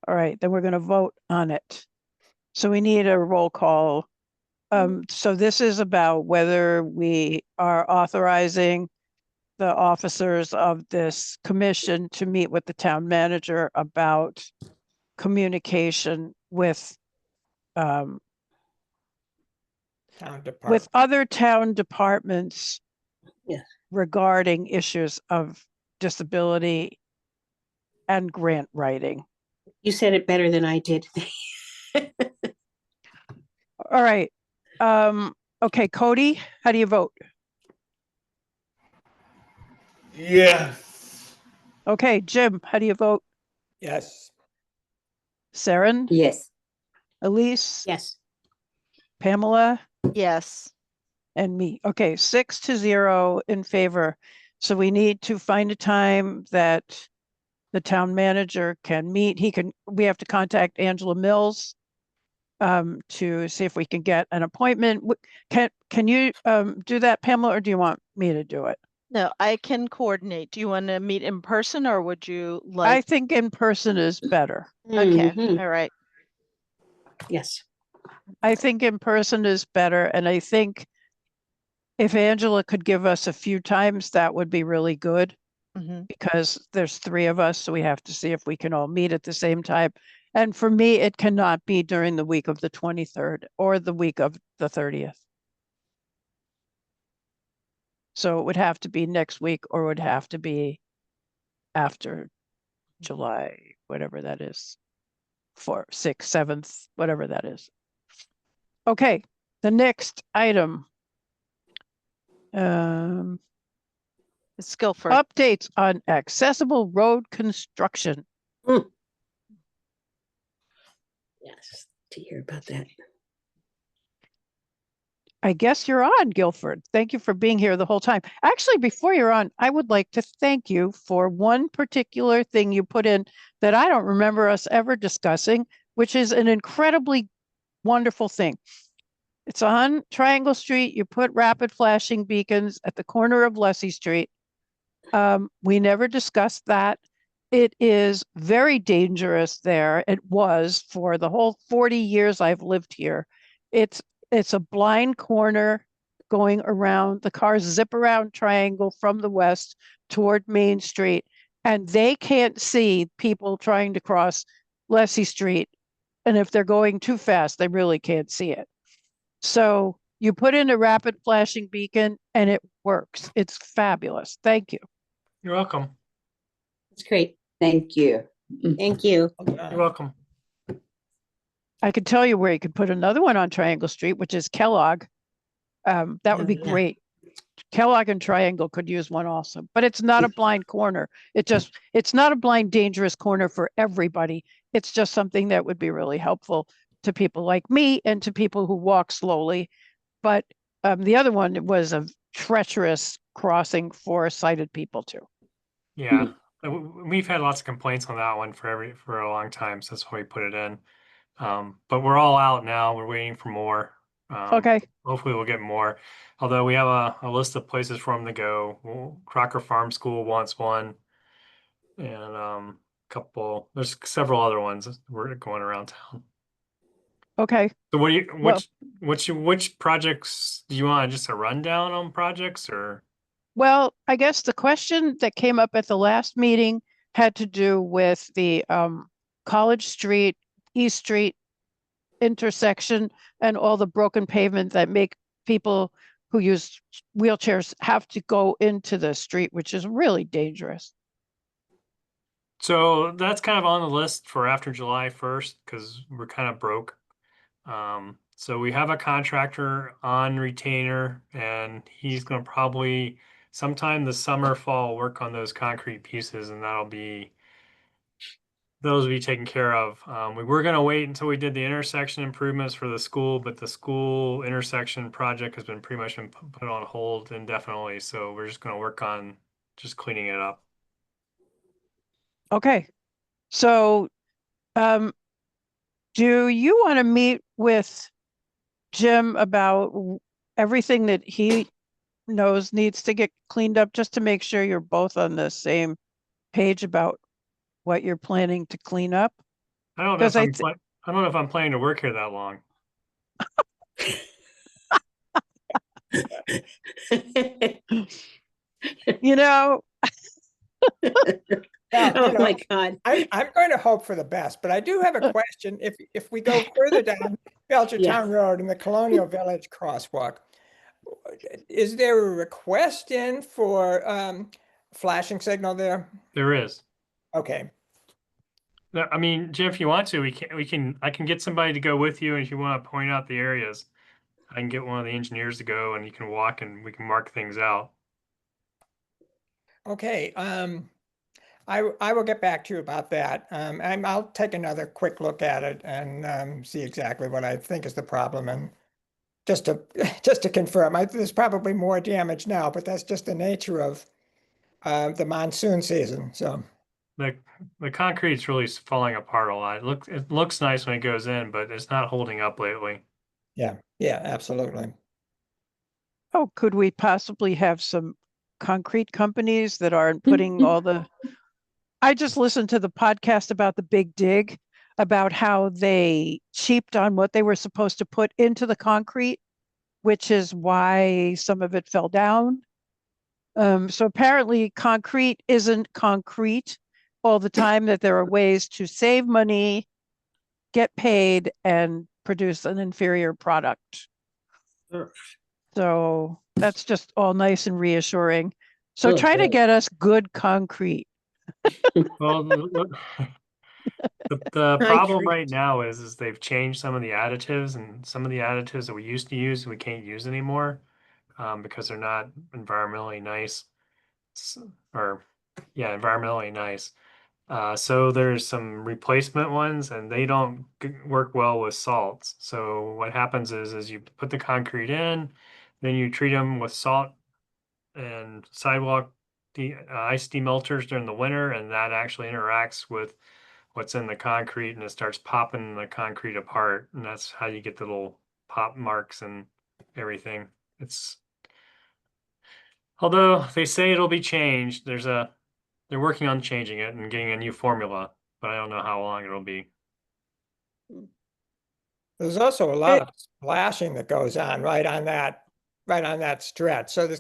All right, then we're going to vote on it. So we need a roll call. So this is about whether we are authorizing the officers of this commission to meet with the town manager about communication with Town with department. other town departments Yeah. regarding issues of disability and grant writing. You said it better than I did. All right. Okay, Cody, how do you vote? Yes. Okay, Jim, how do you vote? Yes. Saren, Yes. Elise, Yes. Pamela, Yes. and me. Okay, 6-0 in favor. So we need to find a time that the town manager can meet. We have to contact Angela Mills to see if we can get an appointment. Can you do that, Pamela, or do you want me to do it? No, I can coordinate. Do you want to meet in person or would you I like? think in person is better. Okay, Mhm. all right. Yes. I think in person is better. And I think if Angela could give us a few times, that would be really good Mhm. because there's 3 of us. So we have to see if we can all meet at the same time. And for me, it cannot be during the week of the 23rd or the week of the 30th. So it would have to be next week or it would have to be after July, whatever that is, 4th, 6th, 7th, whatever that is. Okay, the next item. It's Guilford. Updates on accessible road construction. Yes. To hear about that. I guess you're on, Guilford. Thank you for being here the whole time. Actually, before you're on, I would like to thank you for one particular thing you put in that I don't remember us ever discussing, which is an incredibly wonderful thing. It's on Triangle Street. You put rapid flashing beacons at the corner of Leslie Street. We never discussed that. It is very dangerous there. It was for the whole 40 years I've lived here. It's a blind corner going around. The cars zip around Triangle from the west toward Main Street, and they can't see people trying to cross Leslie Street. And if they're going too fast, they really can't see it. So you put in a rapid flashing beacon and it works. It's fabulous. Thank you. You're welcome. It's great. Thank you. Thank you. You're welcome. I could tell you where you could put another one on Triangle Street, which is Kellogg. That would be Yeah. great. Kellogg and Triangle could use one also, but it's not a blind corner. It's not a blind, dangerous corner for everybody. It's just something that would be really helpful to people like me and to people who walk slowly. But the other one was a treacherous crossing for sighted people too. Yeah. We've had lots of complaints on that one for a long time, so that's why we put it in. But we're all out now. We're waiting for more. Okay. Hopefully we'll get more. Although we have a list of places for them to go. Crocker Farm School wants one, and there's several other ones that we're going around town. Okay. So what do you Well- which projects do you want? Just a rundown on projects or? Well, I guess the question that came up at the last meeting had to do with the College Street, East Street intersection and all the broken pavement that make people who use wheelchairs have to go into the street, which is really dangerous. So that's kind of on the list for after July 1st because we're kind of broke. So we have a contractor on retainer and he's going to probably sometime this summer, fall work on those concrete pieces and that'll be those will be taken care of. We were going to wait until we did the intersection improvements for the school, but the school intersection project has been pretty much been put on hold indefinitely. So we're just going to work on just cleaning it up. Okay. So, do you want to meet with Jim about everything that he knows needs to get cleaned up, just to make sure you're both on the same page about what you're planning to clean up? I don't know if Because I don't know if I'm planning to work here that long. you know, Well, Oh my God. I'm going to hope for the best, but I do have a question. If we go further down Belchertown Road in the Colonial Village crosswalk, is there a request in for flashing signal there? There is. Okay. No, I mean, Jim, if you want to, I can get somebody to go with you, and if you want to point out the areas, I can get one of the engineers to go, and you can walk, and we can mark things out. Okay. I will get back to you about that. And I'll take another quick look at it and see exactly what I think is the problem. And just to just to confirm, there's probably more damage now, but that's just the nature of the monsoon season. So The concrete's really falling apart a lot. It looks nice when it goes in, but it's not holding up lately. yeah, absolutely. oh, could we possibly have some concrete companies that aren't putting all the, I just listened to the podcast about the Big Dig, about how they cheaped on what they were supposed to put into the concrete, which is why some of it fell down. So apparently concrete isn't concrete all the time, that there are ways to save money, get paid, and produce an inferior product. So that's just all nice and reassuring. So try to get us good concrete. Well, the problem right now is they've changed some of the additives, and some of the additives that we used to use we can't use anymore because they're not environmentally nice. Or yeah, environmentally nice. So there's some replacement ones, and they don't work well with salts. So what happens is you put the concrete in, then you treat them with salt and sidewalk ice demelters during the winter, and that actually interacts with what's in the concrete, and it starts popping the concrete apart, and that's how you get the little pop marks and everything. It's although they say it'll be changed, they're working on changing it and getting a new formula, but I don't know how long it'll be. There's also a lot of splashing that goes on right on that stretch. So there's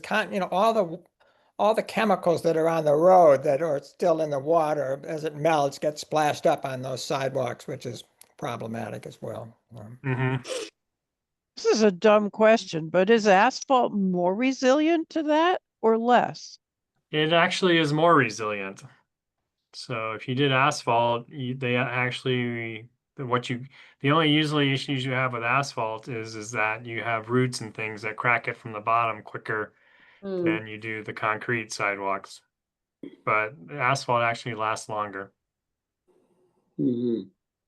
all the chemicals that are on the road that are still in the water as it melts get splashed up on those sidewalks, which is problematic as well. This is a dumb question, but is asphalt more resilient to that or less? It actually is more resilient. So if you did asphalt, they actually the only usually issues you have with asphalt is that you have roots and things that crack it from the bottom quicker than you do the concrete sidewalks. But asphalt actually lasts longer.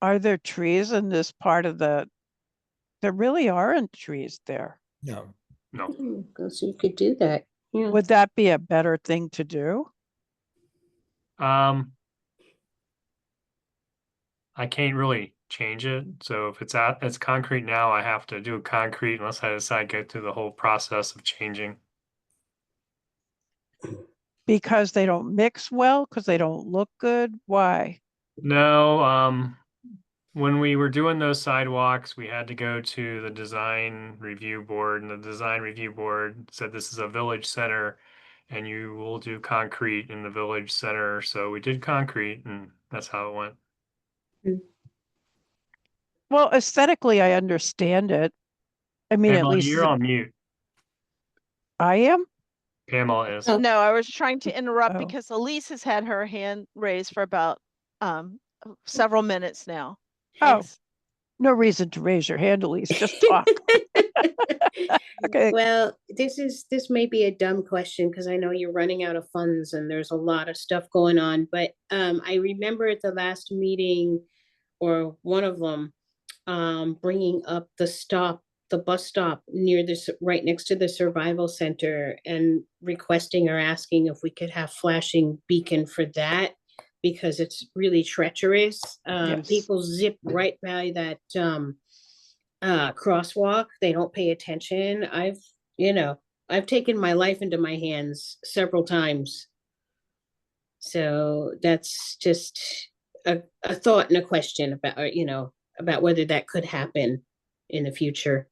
Are there trees in this part of there really aren't trees there. No. So you could do that. Yeah. Would that be a better thing to do? I can't really change it. So if it's concrete now, I have to do concrete unless I decide to go through the whole process of changing. Because they don't mix well, because they don't look good? Why? No, when we were doing those sidewalks, we had to go to the design review board, and the design review board said this is a village center and you will do concrete in the village center. So we did concrete, and that's how it went. Well, aesthetically, I understand it. I mean, at Pamela, least you're on mute. I am. Pamela is. Oh. No, I was trying to interrupt Oh. because Elise has had her hand raised for about several minutes now. Oh, And no reason to raise your hand, Elise. Just talk. Okay. Well, this may be a dumb question because I know you're running out of funds and there's a lot of stuff going on, but I remember at the last meeting or one of them bringing up the bus stop near this, right next to the survival center, and requesting or asking if we could have flashing beacon for that because it's really treacherous. Yes. People zip right by that crosswalk. They don't pay attention. I've taken my life into my hands several times. So that's just a thought and a question about, about whether that could happen in the future.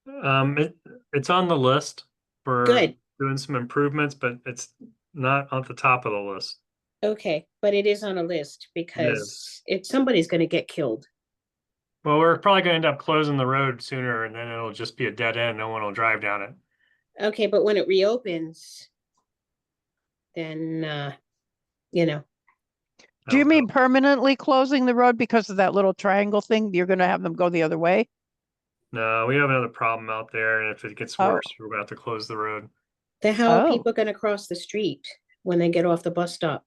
It's on the list for Good. doing some improvements, but it's not on the top of the list. Okay, but it is on a list It is. because somebody's gonna get killed. Well, we're probably going to end up closing the road sooner, and then it'll just be a dead end. No one will drive down it. Okay, but when it reopens, then you know, Do you don't mean know. permanently closing the road because of that little triangle thing? You're going to have them go the other way? No, we have another problem out there, and if it gets Oh. worse, we're going to have to close the road. then how are Oh. people gonna cross the street when they get off the bus stop?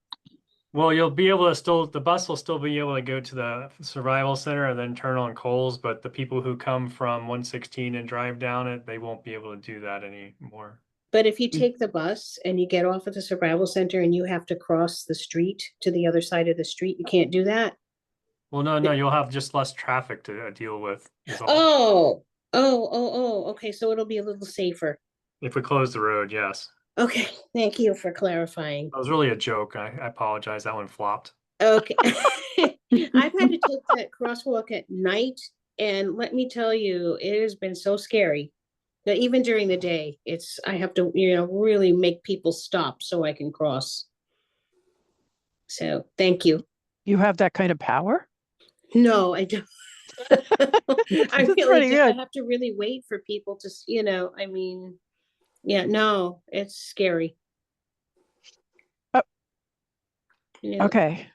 Well, you'll be able to the bus will still be able to go to the survival center and then turn on Coles, but the people who come from 116 and drive down it, they won't be able to do that anymore. But if you take the bus and you get off at the survival center and you have to cross the street to the other side of the street, you can't do that? Well, no, you'll have just less traffic to deal with is all. Okay, so it'll be a little safer. If we close the road, yes. Okay, thank you for clarifying. That was really a joke. I apologize. That one flopped. Okay. I've had to take that crosswalk at night, and let me tell you, it has been so scary that even during the day, I have to, really make people stop so I can cross. So thank you. You have that kind of power? No, I don't. I That's really pretty do. I good. have to really wait for people to, yeah, no, it's scary. Oh. Yeah. Okay.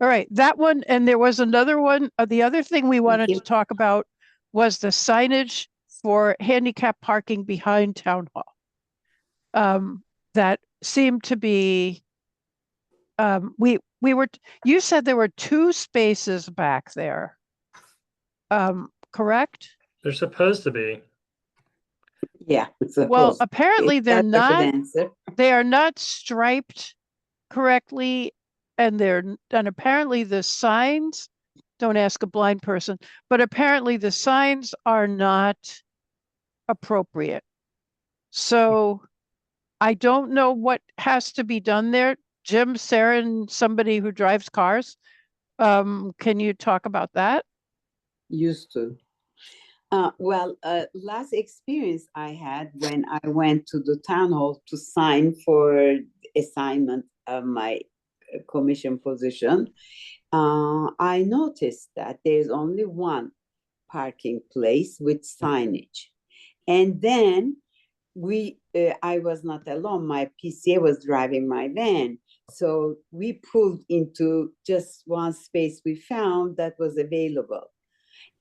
All right. That one. And there was another one. The other thing we wanted you. to talk about was the signage for handicap parking behind town hall. That seemed to be, you said there were 2 spaces back there. Correct? They're supposed to be. Yeah. Well, apparently they're That's a good not. answer. They are not striped correctly, and apparently the signs, don't ask a blind person, but apparently the signs are not appropriate. So I don't know what has to be done there. Jim, Sarah, and somebody who drives cars, can you talk about that? Used to. Well, last experience I had when I went to the town hall to sign for assignment of my commission position, I noticed that there's only one parking place with signage. And then I was not alone. My PCA was driving my van. So we pulled into just one space we found that was available.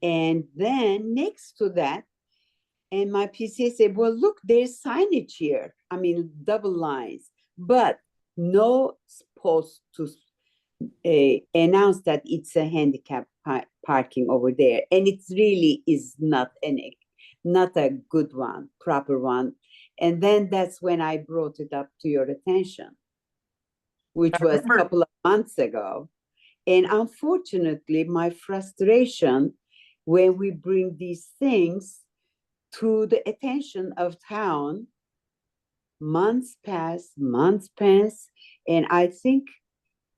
And then next to that, and my PCA said, well, look, there's signage here. I mean, double lines, but no post to announce that it's a handicap parking over there. And it really is not a good one, proper one. And then that's when I brought it up to your attention, which was a couple of months ago. And unfortunately, my frustration when we bring these things to the attention of town, months pass, and I think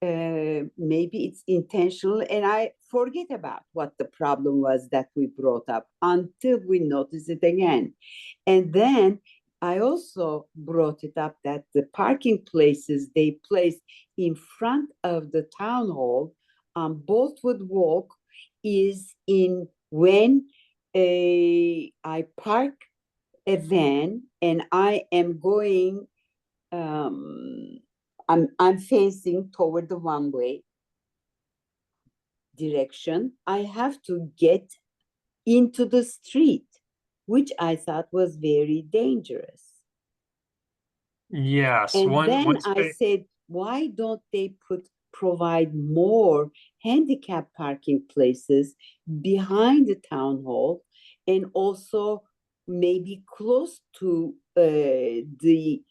maybe it's intentional, and I forget about what the problem was that we brought up until we notice it again. And then I also brought it up that the parking places they place in front of the town hall on Boltwood Walk is in when I park a van and I am going, I'm facing toward the one-way direction. I have to get into the street which I thought was very dangerous. Yes, And then one I space. said, why don't they provide more handicap parking places behind the town hall and also maybe close to the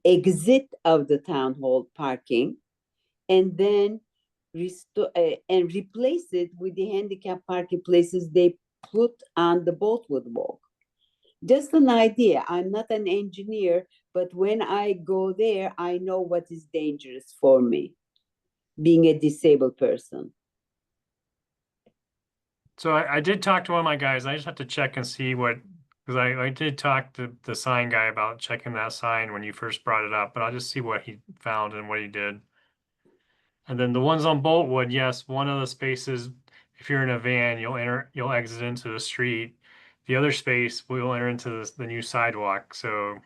exit of the town hall parking, and then restore and replace it with the handicap parking places they put on the Boltwood Walk. Just an idea. I'm not an engineer, but when I go there, I know what is dangerous for me, being a disabled person. So I did talk to one of my guys. I just have to check and see what, because I did talk to the sign guy about checking that sign when you first brought it up, but I'll just see what he found and what he did. And then the ones on Boltwood, yes, one of the spaces, if you're in a van, you'll exit into the street. The other space will enter into the new sidewalk. So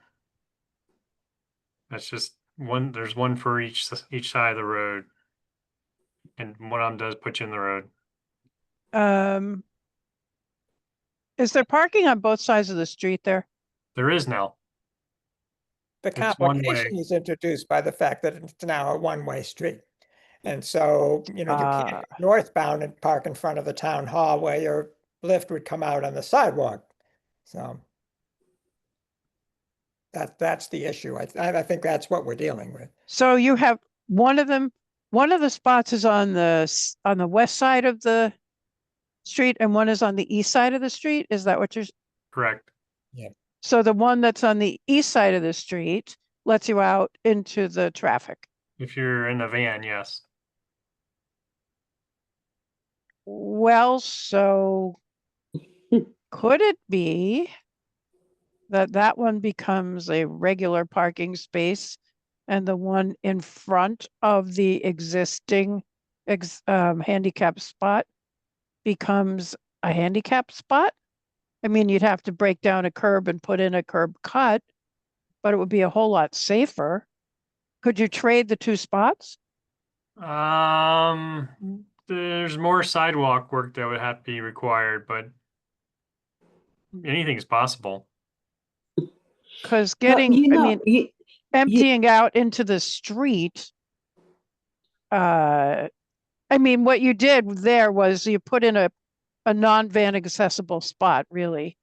that's just one. There's one for each side of the road, and one of them does put you in the road. Is there parking on both sides of the street there? There is now. The It's one way. complication is introduced by the fact that it's now a one-way street. And so, you can't Ah. go northbound and park in front of the town hall where your lift would come out on the sidewalk. So that's the issue. I think that's what we're dealing with. So you have one of the spots is on the west side of the street and one is on the east side of the street. Is that what you're? Correct. So the one that's on the east side of the street lets you out into the traffic. If you're in a van, yes. Well, so could it be that one becomes a regular parking space and the one in front of the existing handicap spot becomes a handicap spot? I mean, you'd have to break down a curb and put in a curb cut, but it would be a whole lot safer. Could you trade the two spots? There's more sidewalk work that would have to be required, but anything's possible. Because emptying out into the street, I mean, what you did there was you put in a non-van accessible spot, really,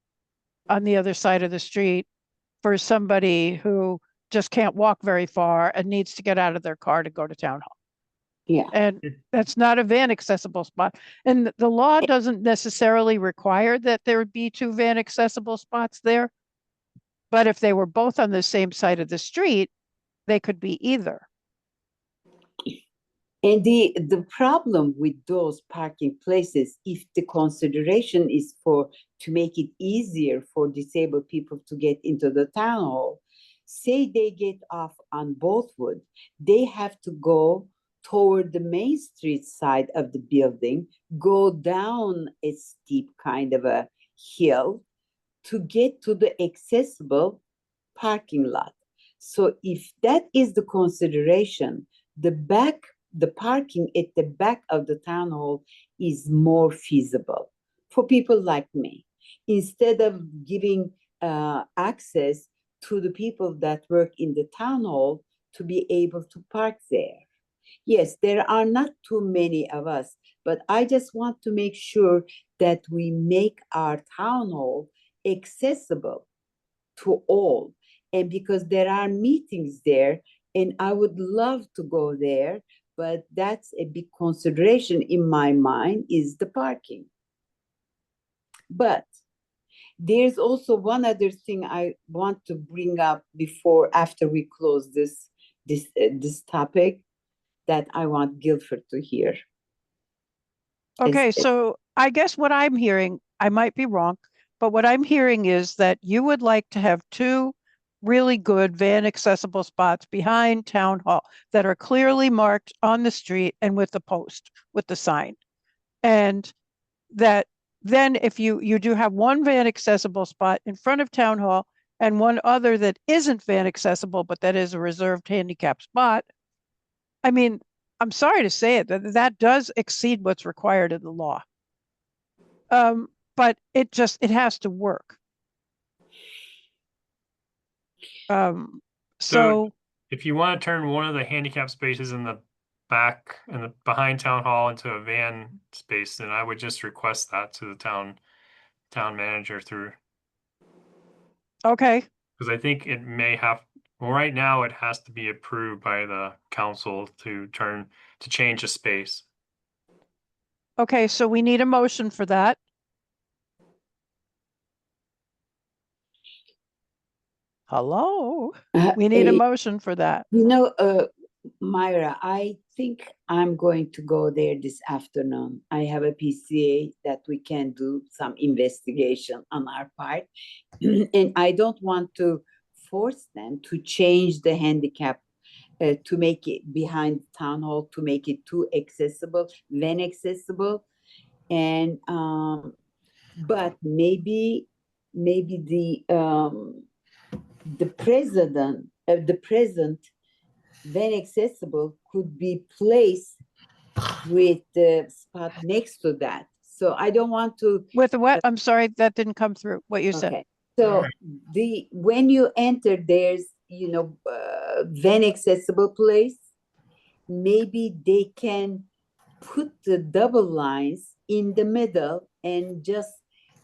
on the other side of the street for somebody who just can't walk very far and needs to get out of their car to go to town hall. Yeah. And that's not a van accessible spot. And the law doesn't necessarily require that there would be two van accessible spots there. But if they were both on the same side of the street, they could be either. And the problem with those parking places, if the consideration is to make it easier for disabled people to get into the town hall, say they get off on Boltwood, they have to go toward the Main Street side of the building, go down a steep kind of a hill to get to the accessible parking lot. So if that is the consideration, the parking at the back of the town hall is more feasible for people like me. Instead of giving access to the people that work in the town hall to be able to park there. Yes, there are not too many of us, but I just want to make sure that we make our town hall accessible to all. And because there are meetings there, and I would love to go there, but that's a big consideration in my mind is the parking. But there's also one other thing I want to bring up after we close this topic that I want Guilford to hear. Okay, so I guess what I'm hearing, I might be wrong, but what I'm hearing is that you would like to have two really good van accessible spots behind town hall that are clearly marked on the street and with the post, with the sign. And that then if you do have one van accessible spot in front of town hall and one other that isn't van accessible, but that is a reserved handicap spot. I mean, I'm sorry to say it, that does exceed what's required in the law. but it has to work. So if you want to turn one of the handicap spaces in the back and the behind town hall into a van space, then I would just request that to the town manager through, okay, because I think it may have, well, right now it has to be approved by the council to change a space. okay, so we need a motion for that. Hello, we need a motion for that. You know, Myra, I think I'm going to go there this afternoon. I have a PCA that we can do some investigation on our part. And I don't want to force them to change the handicap to make it behind town hall, to make it too accessible, then accessible. And but maybe the present when accessible could be placed with the spot next to that. So I don't want to. With what? I'm sorry, that didn't come through what you said. Okay. So when you enter, there's when accessible place. Maybe they can put the double lines in the middle and just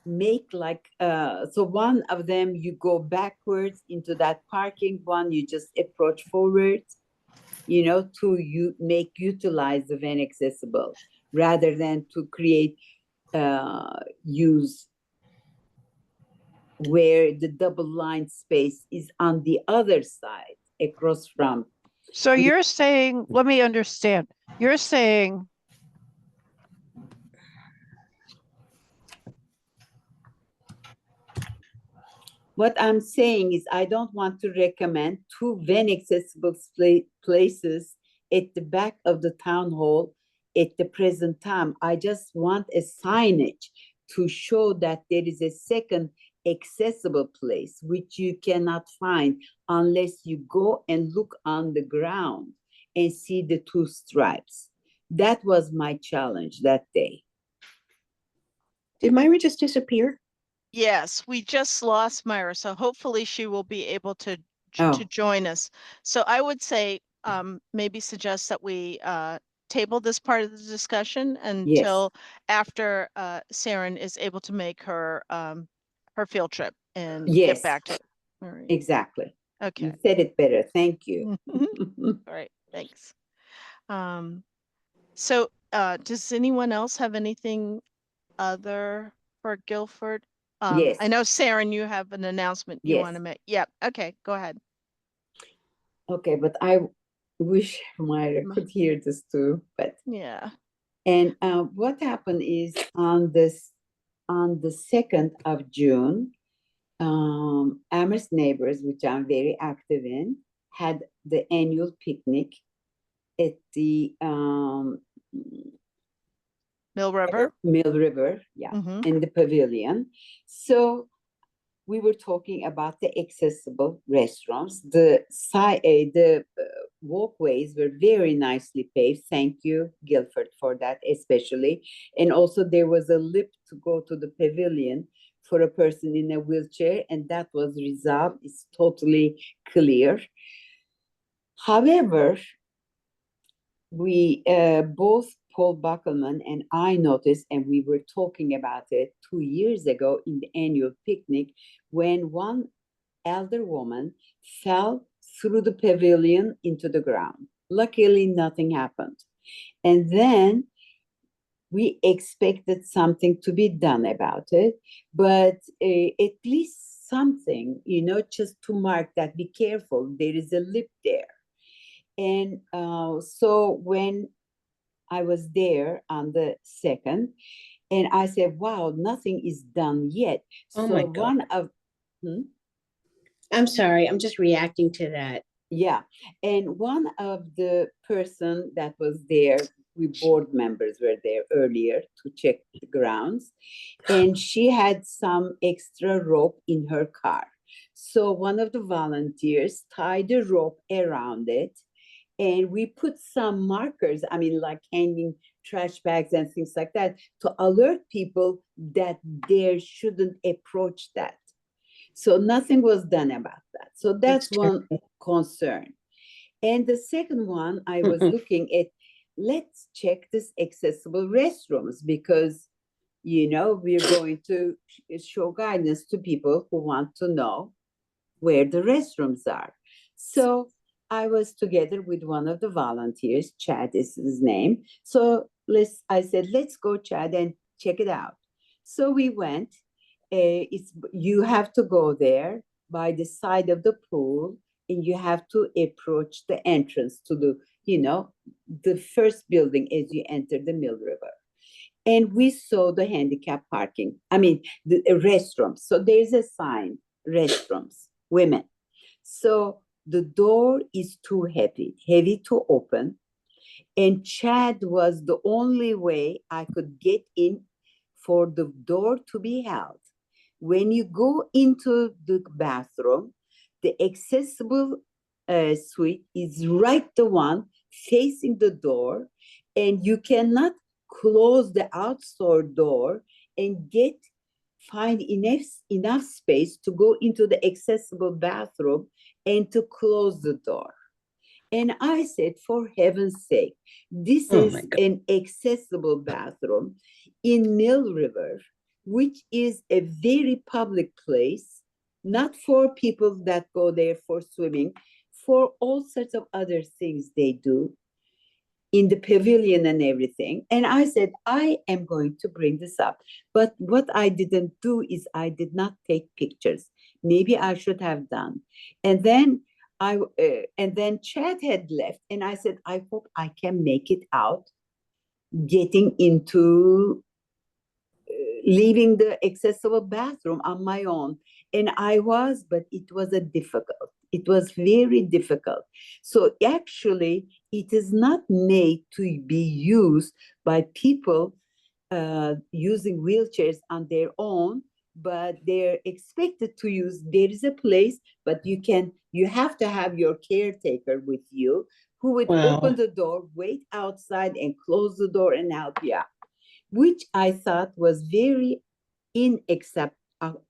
make like so one of them you go backwards into that parking, one you just approach forwards, to utilize the van accessible rather than to create use where the double line space is on the other side across from. So you're saying, let me understand. You're saying what I'm saying is I don't want to recommend two van accessible places at the back of the town hall at the present time. I just want a signage to show that there is a second accessible place, which you cannot find unless you go and look on the ground and see the two stripes. That was my challenge that day. Did Myra just disappear? Yes, we just lost Myra, so hopefully she will be able to join us. So I would say maybe suggest that we table this part of the discussion until after Saren is able to make her her field trip and get back to it. All right. Exactly. Okay. You said it better. Thank you. All right. Thanks. So does anyone else have anything other for Guilford? Yes. I know, Saren, you have an announcement you want to make. Yeah. Okay. Go ahead. Okay, but I wish Myra could hear this too. But yeah. And what happened is on the 2nd of June, Amherst Neighbors, which I'm very active in, had the annual picnic at the Mill River, in the pavilion. So we were talking about the accessible restaurants. The walkways were very nicely paved. Thank you, Guilford, for that especially. And also there was a lip to go to the pavilion for a person in a wheelchair, and that was resolved. It's totally clear. However, we both Paul Buckelman and I noticed, and we were talking about it 2 years ago in the annual picnic, when one elder woman fell through the pavilion into the ground. Luckily, nothing happened. And then we expected something to be done about it, but at least something, just to mark that, be careful, there is a lip there. And so when I was there on the 2nd, and I said, wow, nothing is done yet. Oh so my God. one of I'm sorry, I'm just reacting to that. Yeah. And one of the person that was there, we board members were there earlier to check the grounds, and she had some extra rope in her car. So one of the volunteers tied a rope around it And we put some markers, I mean, like hanging trash bags and things like that, to alert people that they shouldn't approach that. So nothing was done about that. So that's one concern. And the second one, I was looking at, let's check this accessible restrooms, because, you know, we're going to show guidance to people who want to know where the restrooms are. So I was together with one of the volunteers, Chad is his name. So I said, let's go, Chad, and check it out. So we went. You have to go there by the side of the pool, and you have to approach the entrance to the, you know, the first building as you enter the Mill River. And we saw the handicap parking, I mean, the restrooms. So there's a sign, restrooms, women. So the door is too heavy to open. And Chad was the only way I could get in for the door to be held. When you go into the bathroom, the accessible suite is right the one facing the door, and you cannot close the outside door and find enough space to go into the accessible bathroom and to close the door. And I said, for heaven's sake, this is an accessible bathroom in Mill River, which is a very public place, not for people that go there for swimming, for all sorts of other things they do in the pavilion and everything. And I said, I am going to bring this up. But what I didn't do is I did not take pictures. Maybe I should have done. And then Chad had left, and I said, I hope I can make it out getting into leaving the accessible bathroom on my own. And I was, but it was difficult. It was very difficult. So actually, it is not made to be used by people using wheelchairs on their own, but they're expected to use. There is a place, but you have to have your caretaker with you, who would open the door, wait outside, and close the door and help you out, which I thought was very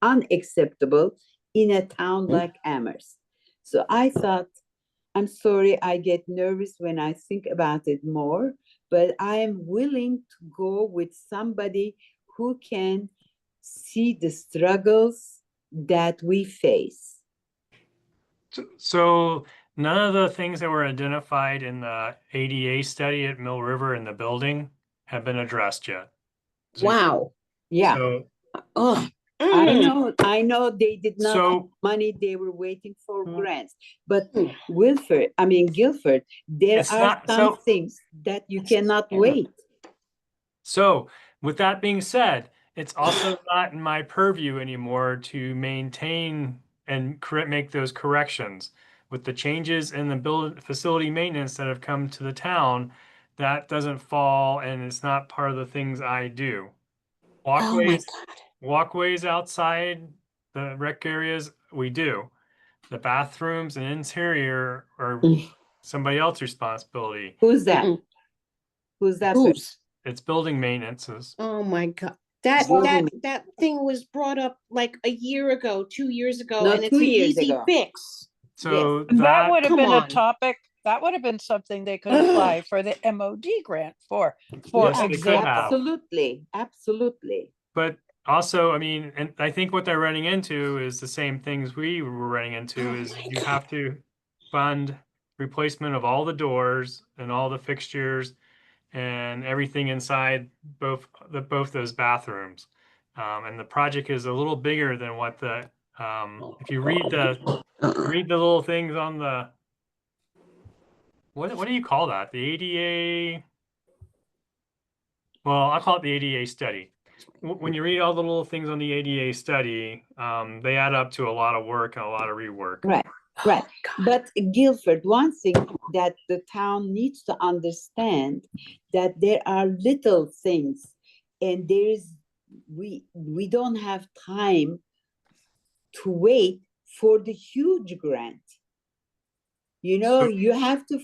unacceptable in a town like Amherst. So I thought, I'm sorry, I get nervous when I think about it more, but I am willing to go with somebody who can see the struggles that we face. So none of the things that were identified in the ADA study at Mill River in the building have been addressed yet. Wow. Yeah. So, Oh, I know they did not have money, they were waiting for grants. But Guilford, there It's are not- some so- things that you cannot wait. So with that being said, it's also not in my purview anymore to maintain and make those corrections. With the changes in the facility maintenance that have come to the town, that doesn't fall, and it's not part of the things I do. Walkways, walkways outside the rec areas, we do. The bathrooms and interior are somebody else's responsibility. Who's that? Who's that person? It's building maintenances. Oh my God. That thing was brought up like a year ago, 2 years ago, No, and it's 2 an years easy ago. fix. So That would have Come been a on. topic, that would have been something they could apply for the MOD grant for Yes, they could example. have. Absolutely. But also, I mean, and I think what they're running into is the same things we were running into is you have to fund replacement of all the doors and all the fixtures and everything inside both those bathrooms. And the project is a little bigger than what if you read the little things on the what do you call that? The ADA. Well, I call it the ADA study. When you read all the little things on the ADA study, they add up to a lot of work and a lot of rework. Right. But Guilford, one thing that the town needs to understand, that there are little things, and we don't have time to wait for the huge grant. You know, So- you have to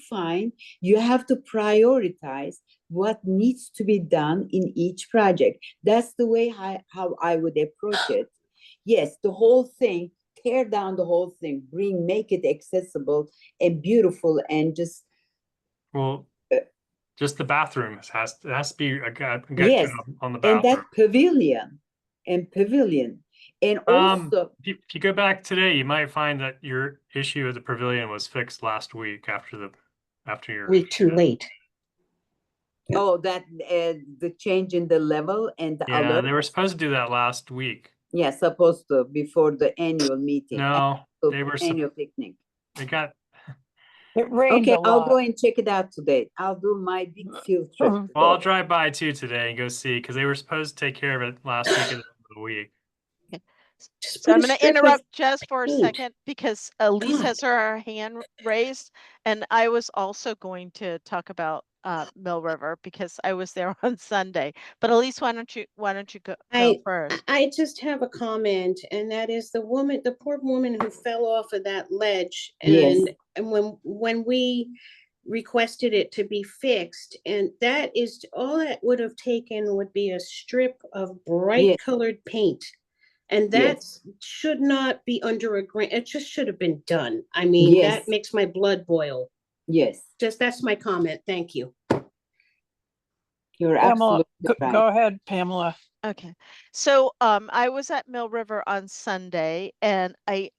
prioritize what needs to be done in each project. That's the way how I would approach it. Yes, the whole thing, tear down the whole thing, make it accessible and beautiful and just, Well, just the bathroom it has to be a gut yes, job on the and bathroom. that pavilion, and also, If you go back today, you might find that your issue with the pavilion was fixed last week after your. We're too late. oh, that the change in the level and the Yeah, alert. they were supposed to do that last week. Yeah, supposed to before the annual meeting. No, so they were annual picnic. they got It rained Okay, a I'll lot. go and check it out today. I'll do my big field trip. Mhm. well, I'll today. drive by too today and go see because they were supposed to take care of it last week at the end of the week. Just So put I'm a going to strip of interrupt just for a paint. second because Elise God. has her hand raised, and I was also going to talk about Mill River because I was there on Sunday. But Elise, why don't you go first? I just have a comment, and that is the poor woman who fell off of that ledge, Yes. and when we requested it to be fixed, and that is all that would have taken would be a strip of bright Yes. colored paint. And that Yes. should not be under a grant. It just should have been done. I mean, Yes. that makes my blood boil. Yes. That's my comment. Thank you. You're Pamela, absolutely right. go ahead, Pamela. Okay. So I was at Mill River on Sunday and I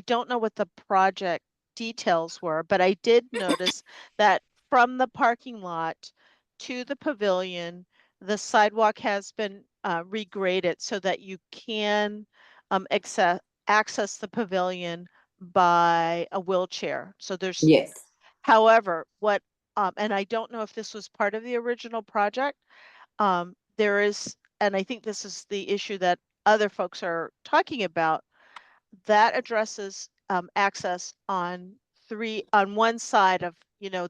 don't know what the project details were, but I did notice that from the parking lot to the pavilion, the sidewalk has been regraded so that you can access the pavilion by a wheelchair. So there's, Yes. however, and I don't know if this was part of the original project, there is, and I think this is the issue that other folks are talking about, that addresses access on one side of,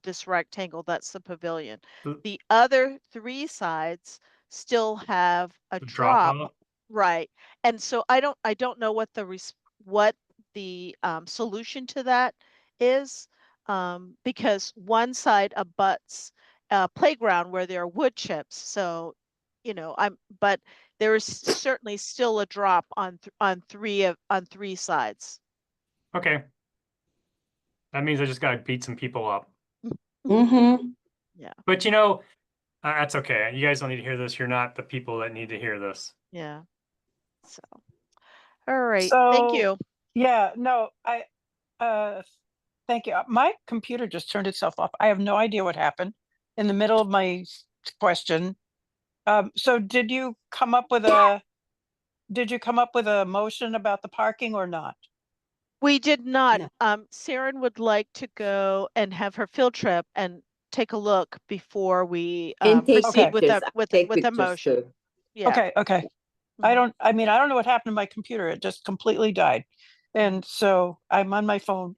this rectangle, that's the pavilion. The, The other three sides still have a the drop drop, off. right? And so I don't know what the solution to that is, because one side abuts a playground where there are wood chips. So, but there is certainly still a drop on three sides. Okay, that means I just got to beat some people up. Mm-hmm. Yeah. But that's okay. You guys don't need to hear this. You're not the people that need to hear this. Yeah. So, all right. Thank So, you. yeah, no, thank you. My computer just turned itself off. I have no idea what happened in the middle of my question. So did you come up with a motion about the parking or not? We did not. No. Saren would like to go and have her field trip and take a look before we And take proceed with pictures. Take with a pictures motion. too. Yeah. Okay. Mhm. I mean, I don't know what happened to my computer. It just completely died. And so I'm on my phone.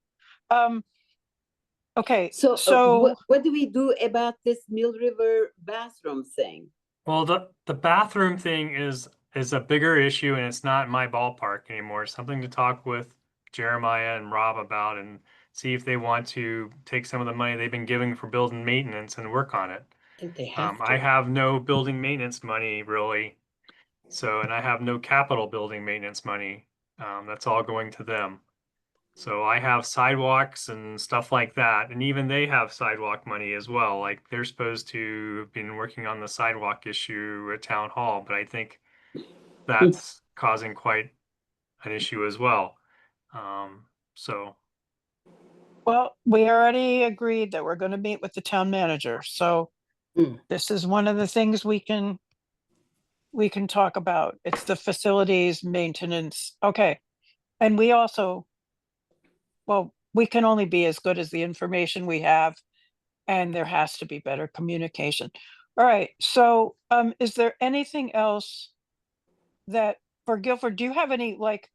Okay, So, so what do we do about this Mill River bathroom thing? Well, the bathroom thing is a bigger issue, and it's not my ballpark anymore. It's something to talk with Jeremiah and Rob about, and see if they want to take some of the money they've been giving for building maintenance and work on it. I think they have to. I have no building maintenance money really, and I have no capital building maintenance money. That's all going to them. So I have sidewalks and stuff like that. And even they have sidewalk money as well. Like they're supposed to have been working on the sidewalk issue at town hall, but I think that's causing quite an issue as well. So well, we already agreed that we're going to meet with the town manager. So Mm. this is one of the things we can talk about. It's the facilities maintenance. Okay. And we also, well, we can only be as good as the information we have, and there has to be better communication. All right. So is there anything else that for Guilford, do you have any like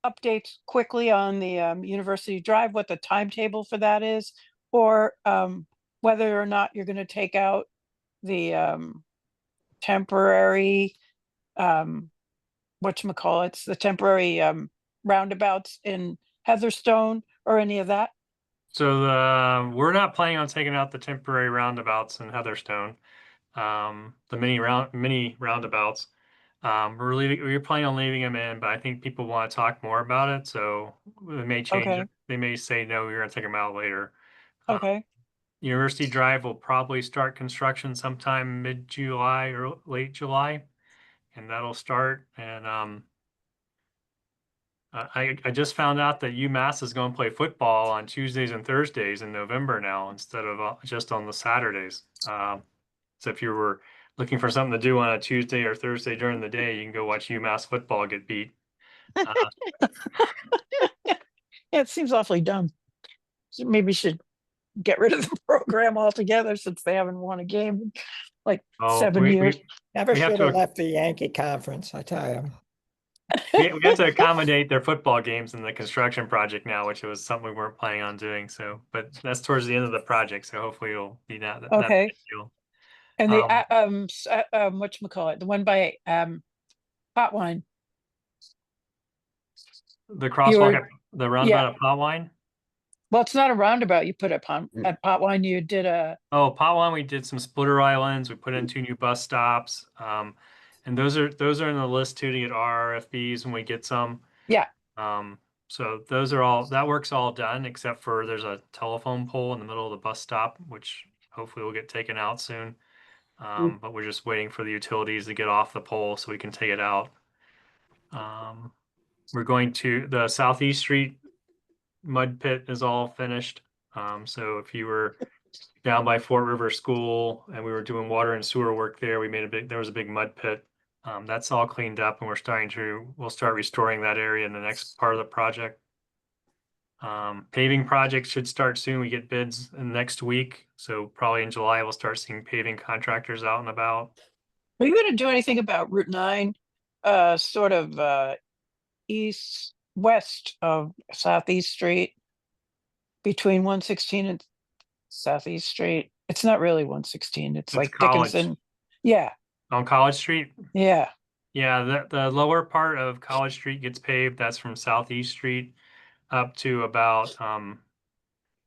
updates quickly on the University Drive, what the timetable for that is, or whether or not you're going to take out the temporary, whatchamacallits, the temporary roundabouts in Heatherstone or any of that? So we're not planning on taking out the temporary roundabouts in Heatherstone, the mini roundabouts. We're planning on leaving them in, but I think people want to talk more about it, so they may change Okay. it. They may say, no, we're going to take them out later. Okay. University Drive will probably start construction sometime mid-July or late July, and that'll start. And I just found out that UMass is going to play football on Tuesdays and Thursdays in November now instead of just on the Saturdays. So if you were looking for something to do on a Tuesday or Thursday during the day, you can go watch UMass football get beat. Yeah, it seems awfully dumb. So maybe we should get rid of the program altogether since they haven't won a game in like Oh, 7 years. Never We have should to- have left the Yankee conference, I tell you. we have to accommodate their football games in the construction project now, which was something we weren't planning on doing. So, but that's towards the end of the project, so hopefully it'll be not that Okay. big deal. And the whatchamacallit, the one by Potwine. The crosswalk, the roundabout yeah. at Potwine. Well, it's not a roundabout. You put it at Potwine. You did a Oh, Potwine, we did some splitter islands. We put in 2 new bus stops. And those are in the list too to get RFPs when we get some. yeah. So those are all, that work's all done except for there's a telephone pole in the middle of the bus stop, which hopefully will get taken out soon. But we're just waiting for the utilities to get off the pole so we can take it out. We're going to the Southeast Street mud pit is all finished. So if you were down by Fort River School and we were doing water and sewer work there, there was a big mud pit. That's all cleaned up and we'll start restoring that area in the next part of the project. Paving projects should start soon. We get bids in next week. So probably in July, we'll start seeing paving contractors out and about. Are you going to do anything about Route 9, sort of west of Southeast Street, between 116 and Southeast Street? It's not really 116. It's like College. Dickinson. Yeah. On College Street? Yeah. Yeah, the lower part of College Street gets paved. That's from Southeast Street up to about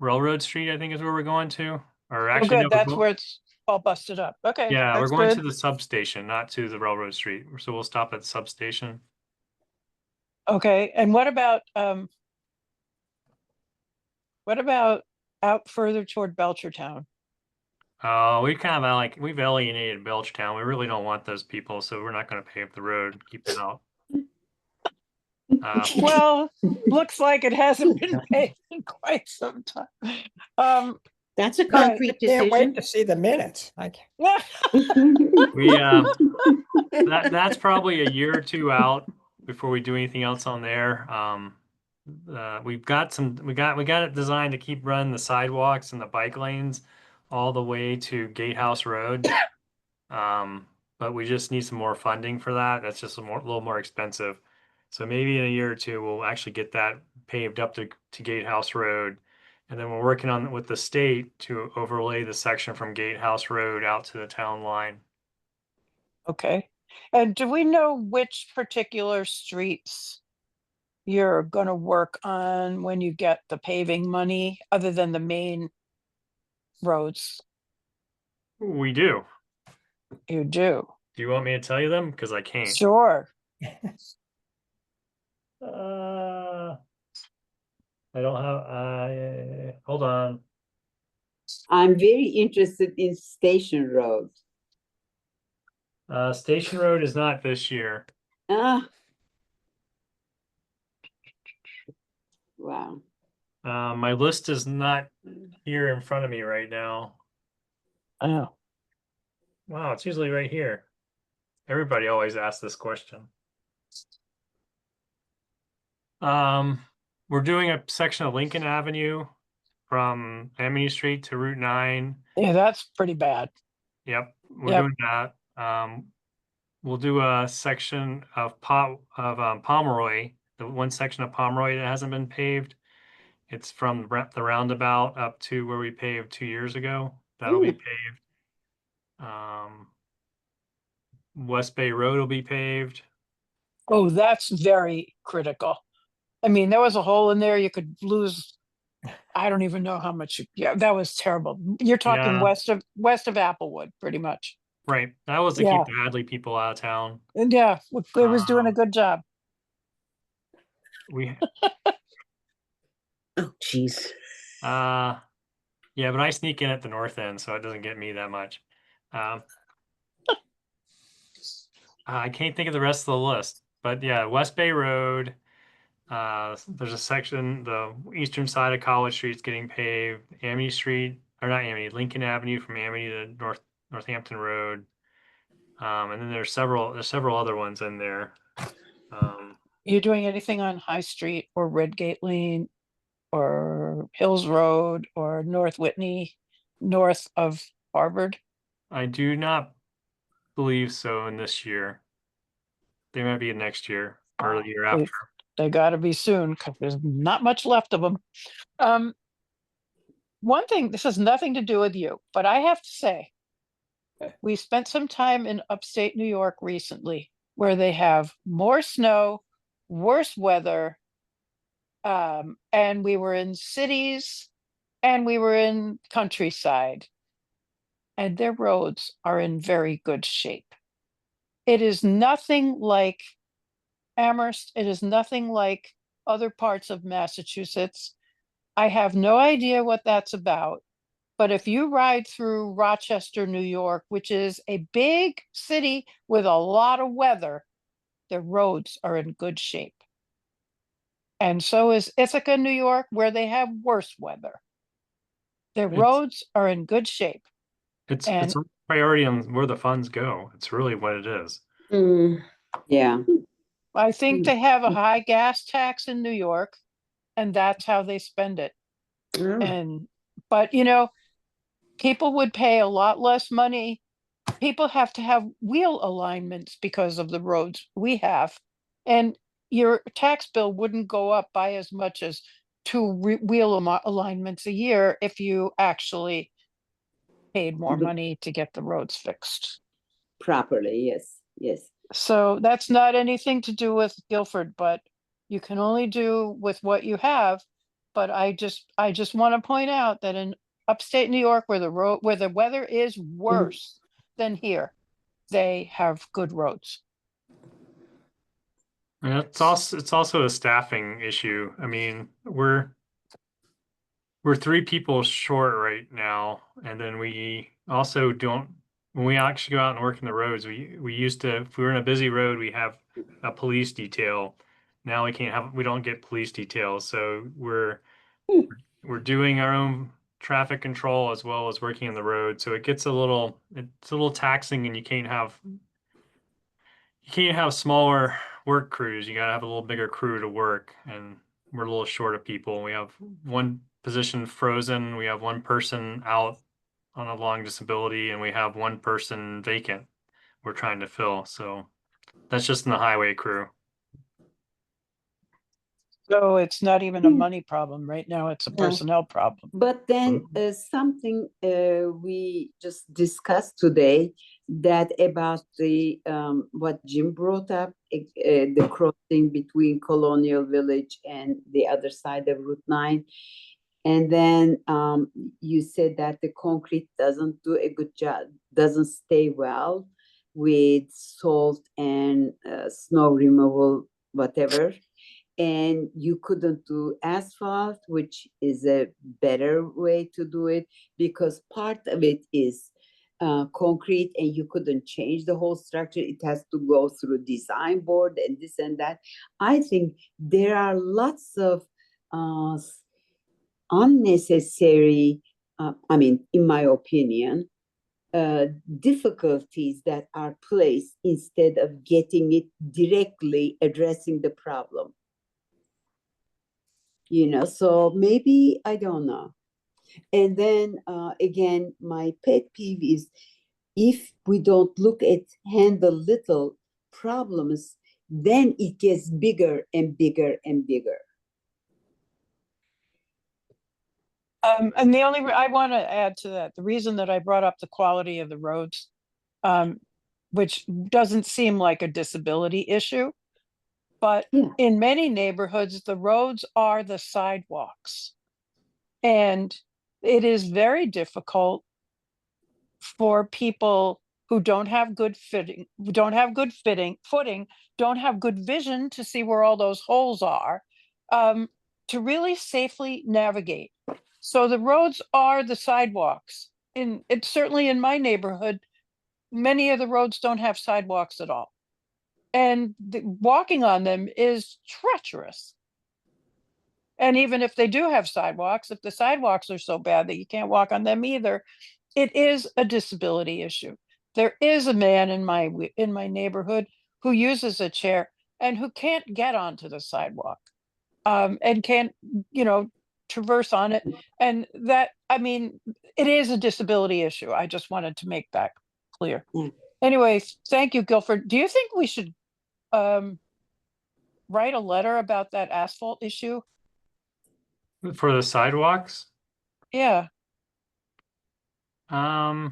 Railroad Street, I think is where we're going to. Or actually, good. no, That's where it's all busted up. Okay. yeah, that's we're going good. to the substation, not to the Railroad Street. So we'll stop at the substation. Okay. And what about out further toward Belchertown? We've alienated Belchtown. We really don't want those people, so we're not going to pave the road. Keep them out. Well, looks like it hasn't been paid in quite some time. That's a concrete Can't wait decision. to see the minutes. That's probably a year or two out before we do anything else on there. We got it designed to keep running the sidewalks and the bike lanes all the way to Gatehouse Road. But we just need some more funding for that. That's just little more expensive. So maybe in a year or two, we'll actually get that paved up to Gatehouse Road. And then we're working on with the state to overlay the section from Gatehouse Road out to the town line. Okay. And do we know which particular streets you're going to work on when you get the paving money, other than the main roads? We do. You do. Do you want me to tell you them? Because I can't. Sure. I don't have, hold on. I'm very interested in Station Road. Station Road is not this year. Ah. Wow. My list is not here in front of me right now. Oh. Wow, it's usually right here. Everybody always asks this question. We're doing a section of Lincoln Avenue from Amity Street to Route 9. Yeah, that's pretty bad. Yep, we're doing that. We'll do a section of Pomeroy, the one section of Pomeroy that hasn't been paved. It's from the roundabout up to where we paved 2 years ago. That'll be paved. West Bay Road will be paved. Oh, that's very critical. I mean, there was a hole in there. You could lose I don't even know how much. Yeah, that was terrible. You're talking Yeah, west of Applewood, pretty much. right. That was to Yeah. keep the Hadley people out of town. And yeah, it was doing a Um, good job. we Oh, geez. Yeah, but I sneak in at the north end, so it doesn't get me that much. Um, I can't think of the rest of the list, but yeah, West Bay Road. There's a section, the eastern side of College Street's getting paved. Amity Street, or not Amity, Lincoln Avenue from Amity to Northampton Road. And then there's several other ones in there. You doing anything on High Street or Redgate Lane or Hills Road or North Whitney, north of Harvard? I do not believe so in this year. They might be in next year or the year after. They got to be soon because there's not much left of them. One thing, this has nothing to do with you, but I have to say, we spent some time in upstate New York recently where they have more snow, worse weather, and we were in cities and we were in countryside, and their roads are in very good shape. It is nothing like Amherst. It is nothing like other parts of Massachusetts. I have no idea what that's about. But if you ride through Rochester, New York, which is a big city with a lot of weather, the roads are in good shape. And so is Ithaca, New York, where they have worse weather. Their It's roads are in good shape. it's And a priority on where the funds go. It's really what it is. Mm, Yeah. I think they have a high gas tax in New York, and that's how they spend it. oh, And, but people would pay a lot less money. People have to have wheel alignments because of the roads we have. And your tax bill wouldn't go up by as much as two alignments a year if you actually paid more The- money to get the roads fixed. Properly, yes, yes. So that's not anything to do with Guilford, but you can only do with what you have. But I just want to point out that in upstate New York, where the weather is worse than here, they have good roads. And it's also a staffing issue. I mean, we're three people short right now, and then we also don't. When we actually go out and work in the roads, we used to, if we were in a busy road, we have a police detail. Now we don't get police details, so we're doing our own traffic control as well as working in the road. So it's a little taxing, and you can't have smaller work crews. You got to have a little bigger crew to work, and we're a little short of people. We have one position frozen. We have one person out on a long disability, and we have one person vacant we're trying to fill. So that's just in the highway crew. So it's not even a money problem right now, it's a Yeah. personnel problem. But then something we just discussed today that about the what Jim brought up, the crossing between Colonial Village and the other side of Route 9. And then you said that the concrete doesn't do a good job, doesn't stay well with salt and snow removal, whatever. And you couldn't do asphalt, which is a better way to do it because part of it is concrete and you couldn't change the whole structure. It has to go through design board and this and that. I think there are lots of unnecessary, I mean, in my opinion, difficulties that are placed instead of getting it directly addressing the problem. So maybe, I don't know. And then again, my pet peeve is if we don't look at handle little problems, then it gets bigger and bigger and bigger. And I want to add to that, the reason that I brought up the quality of the roads, which doesn't seem like a disability issue, but Yeah. in many neighborhoods, the roads are the sidewalks. And it is very difficult for people who don't have good footing, don't have good footing, don't have good vision to see where all those holes are, to really safely navigate. So the roads are the sidewalks. It's certainly in my neighborhood, many of the roads don't have sidewalks at all. And walking on them is treacherous. And even if they do have sidewalks, if the sidewalks are so bad that you can't walk on them either, it is a disability issue. There is a man in my neighborhood who uses a chair and who can't get onto the sidewalk, and can't, traverse on it. And that, I mean, it is a disability issue. I just wanted to make that clear. Yeah. Anyways, thank you, Guilford. Do you think we should write a letter about that asphalt issue? For the sidewalks, Yeah. I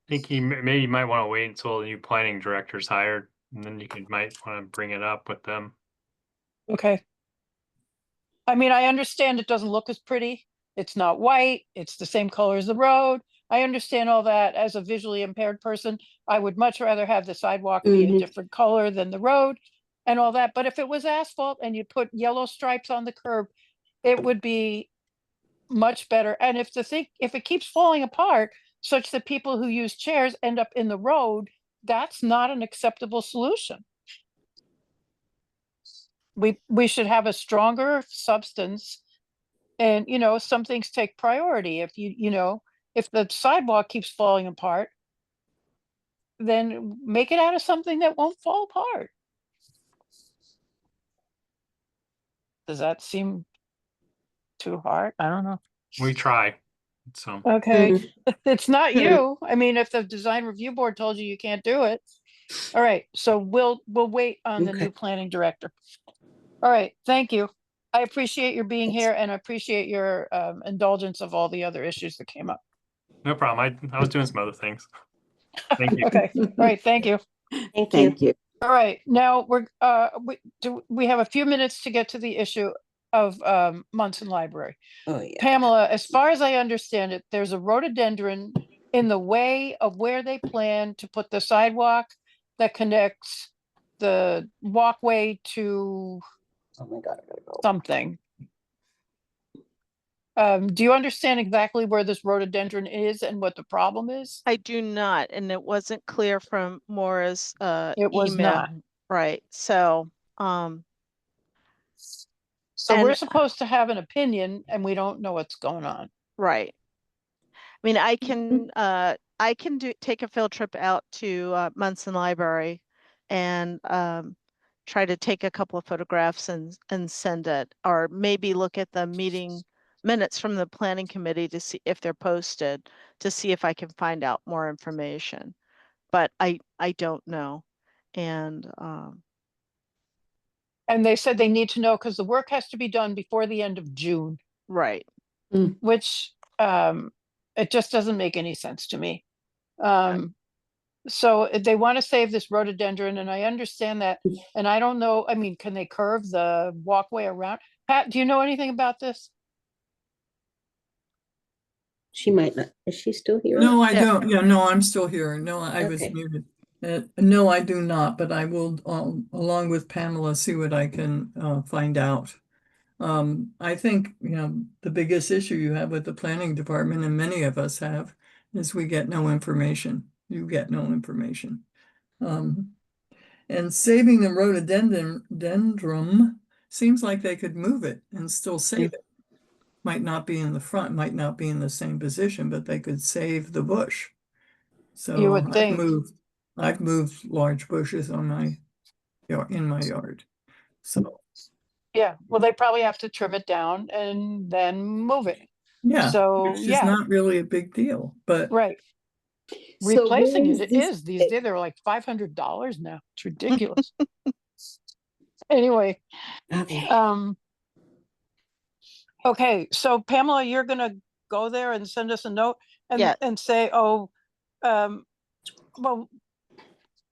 think maybe you might want to wait until the new planning director's hired, and then might want to bring it up with them. Okay. I mean, I understand it doesn't look as pretty. It's not white. It's the same color as the road. I understand all that. As a visually impaired person, I would much rather have the sidewalk be a Mhm. different color than the road and all that. But if it was asphalt and you put yellow stripes on the curb, it would be much better. And if it keeps falling apart such that people who use chairs end up in the road, that's not an acceptable solution. We should have a stronger substance, and some things take priority. If if the sidewalk keeps falling apart, then make it out of something that won't fall apart. Does that seem too hard? I don't know. We try. So Okay. Mhm. It's not you. I mean, if the design review board told you can't do it. All right, so we'll wait on the Okay. new planning director. All right, thank you. I appreciate your being here and I appreciate your indulgence of all the other issues that came up. no problem. I was doing some other things. Thank you. Okay, all right, thank you. Thank you. Thank you. All right, now we have a few minutes to get to the issue of Munson Library. Oh, yeah. Pamela, as far as I understand it, there's a rhododendron in the way of where they plan to put the sidewalk that connects the walkway to Oh, my God. I gotta go. something. Do you understand exactly where this rhododendron is and what the problem is? I do not, and it wasn't clear from Maura's It was email. not. Right, so, So we're And- supposed to have an opinion and we don't know what's going on. right. I mean, I can take a field trip out to Munson Library and try to take a couple of photographs and send it, or maybe look at the meeting minutes from the planning committee to see if they're posted, to see if I can find out more information. But I don't know. And And they said they need to know because the work has to be done before the end of June, right. which it just doesn't make any sense to me. So they want to save this rhododendron, and I understand that. And I don't know, I mean, can they curve the walkway around? Pat, do you know anything about this? She might not. Is she still here? No, I Yeah. don't. Yeah, no, I'm still here. No, I was Okay. muted. No, I do not, but I will, along with Pamela, see what I can find out. I think, the biggest issue you have with the planning department, and many of us have, is we get no information. You get no information. And saving the rhododendron seems like they could move it and still save it. Might not be in the front, might not be in the same position, but they could save the bush. So You would think. I've moved large bushes in my yard. So Yeah, well, they probably have to trim it down and then move it. yeah, So, which is yeah, not really a big deal, but right. So Replacing where it is this- is these days, they're like $500 now. It's ridiculous. Anyway, Okay. okay, so Pamela, you're gonna go there and send us a note Yeah. and say, oh, well,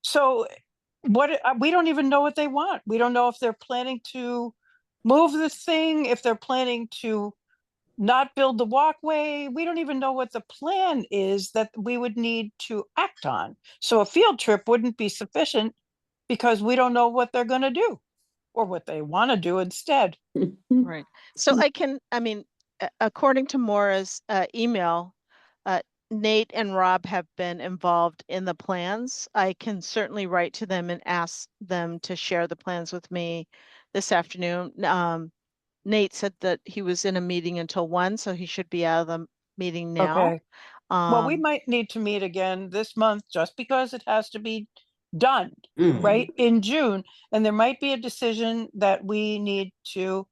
so what, we don't even know what they want. We don't know if they're planning to move the thing, if they're planning to not build the walkway. We don't even know what the plan is that we would need to act on. So a field trip wouldn't be sufficient because we don't know what they're going to do or what they want to do instead. Right. So I mean, according to Maura's email, uh, Nate and Rob have been involved in the plans. I can certainly write to them and ask them to share the plans with me this afternoon. Nate said that he was in a meeting until 1, so he should be out of the meeting now. Okay. Well, we Um, might need to meet again this month just because it has to be done, Mhm. right, in June. And there might be a decision that we need to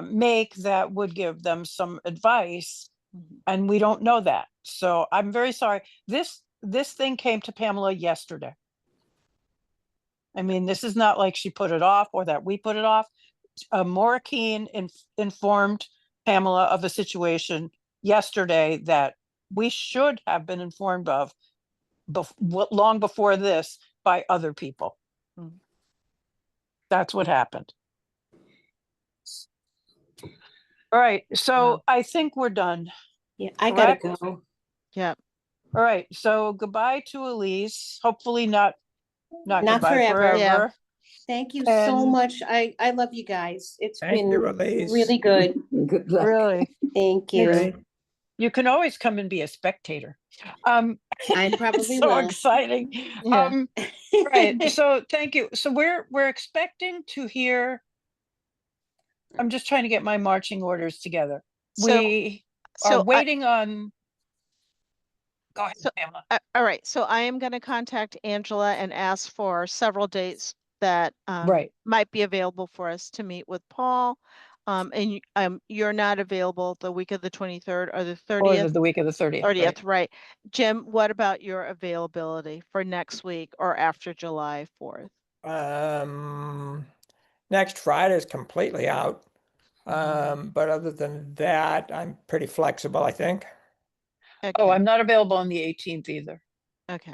make that would give them some advice. Mhm. And we don't know that. So I'm very sorry. This thing came to Pamela yesterday. I mean, this is not like she put it off or that we put it off. Maura Keen informed Pamela of the situation yesterday that we should have been informed of long before this by other people. Mhm. That's what happened. All right, so I think we're done. Yeah, I gotta Correct? go. yeah. All right, so goodbye to Elise. Hopefully not Not goodbye forever. Yeah. forever. Thank you so And- much. I love you guys. It's Thank been you, Elise. really good. Good luck. Really, Thank you. Right. you can always come and be a spectator. Um, I probably it's so will. exciting. Yeah. Right. So thank you. So we're expecting to hear. I'm just trying to get my marching orders together. So, We are so I, waiting on. Go ahead, So- Pamela. all right, so I am going to contact Angela and ask for several dates that Right. might be available for us to meet with Paul. And you're not available the week of the 23rd or the Or 30th? the week of the 30th. 30th, right. Jim, what about your availability for next week or after July 4th? Next Friday is completely out. Mhm. But other than that, I'm pretty flexible, I think. Oh, Okay, I'm not available on the 18th either. okay.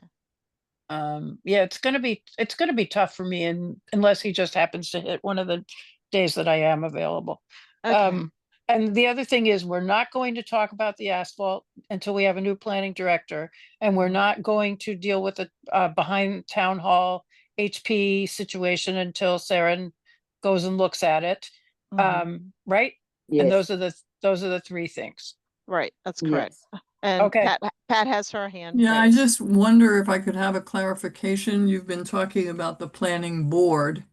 Yeah, it's gonna be tough for me, and unless he just happens to hit one of the days that I am available. Okay. And the other thing is, we're not going to talk about the asphalt until we have a new planning director, and we're Mhm. not going to deal with the behind town hall HP situation until Sarah goes and looks at it. Mhm. Right? And Yes. those are the three things. Right, that's correct. Yes. And Okay. Pat has her hand Yeah, I raised. just wonder if I could have a clarification. You've been talking about the planning board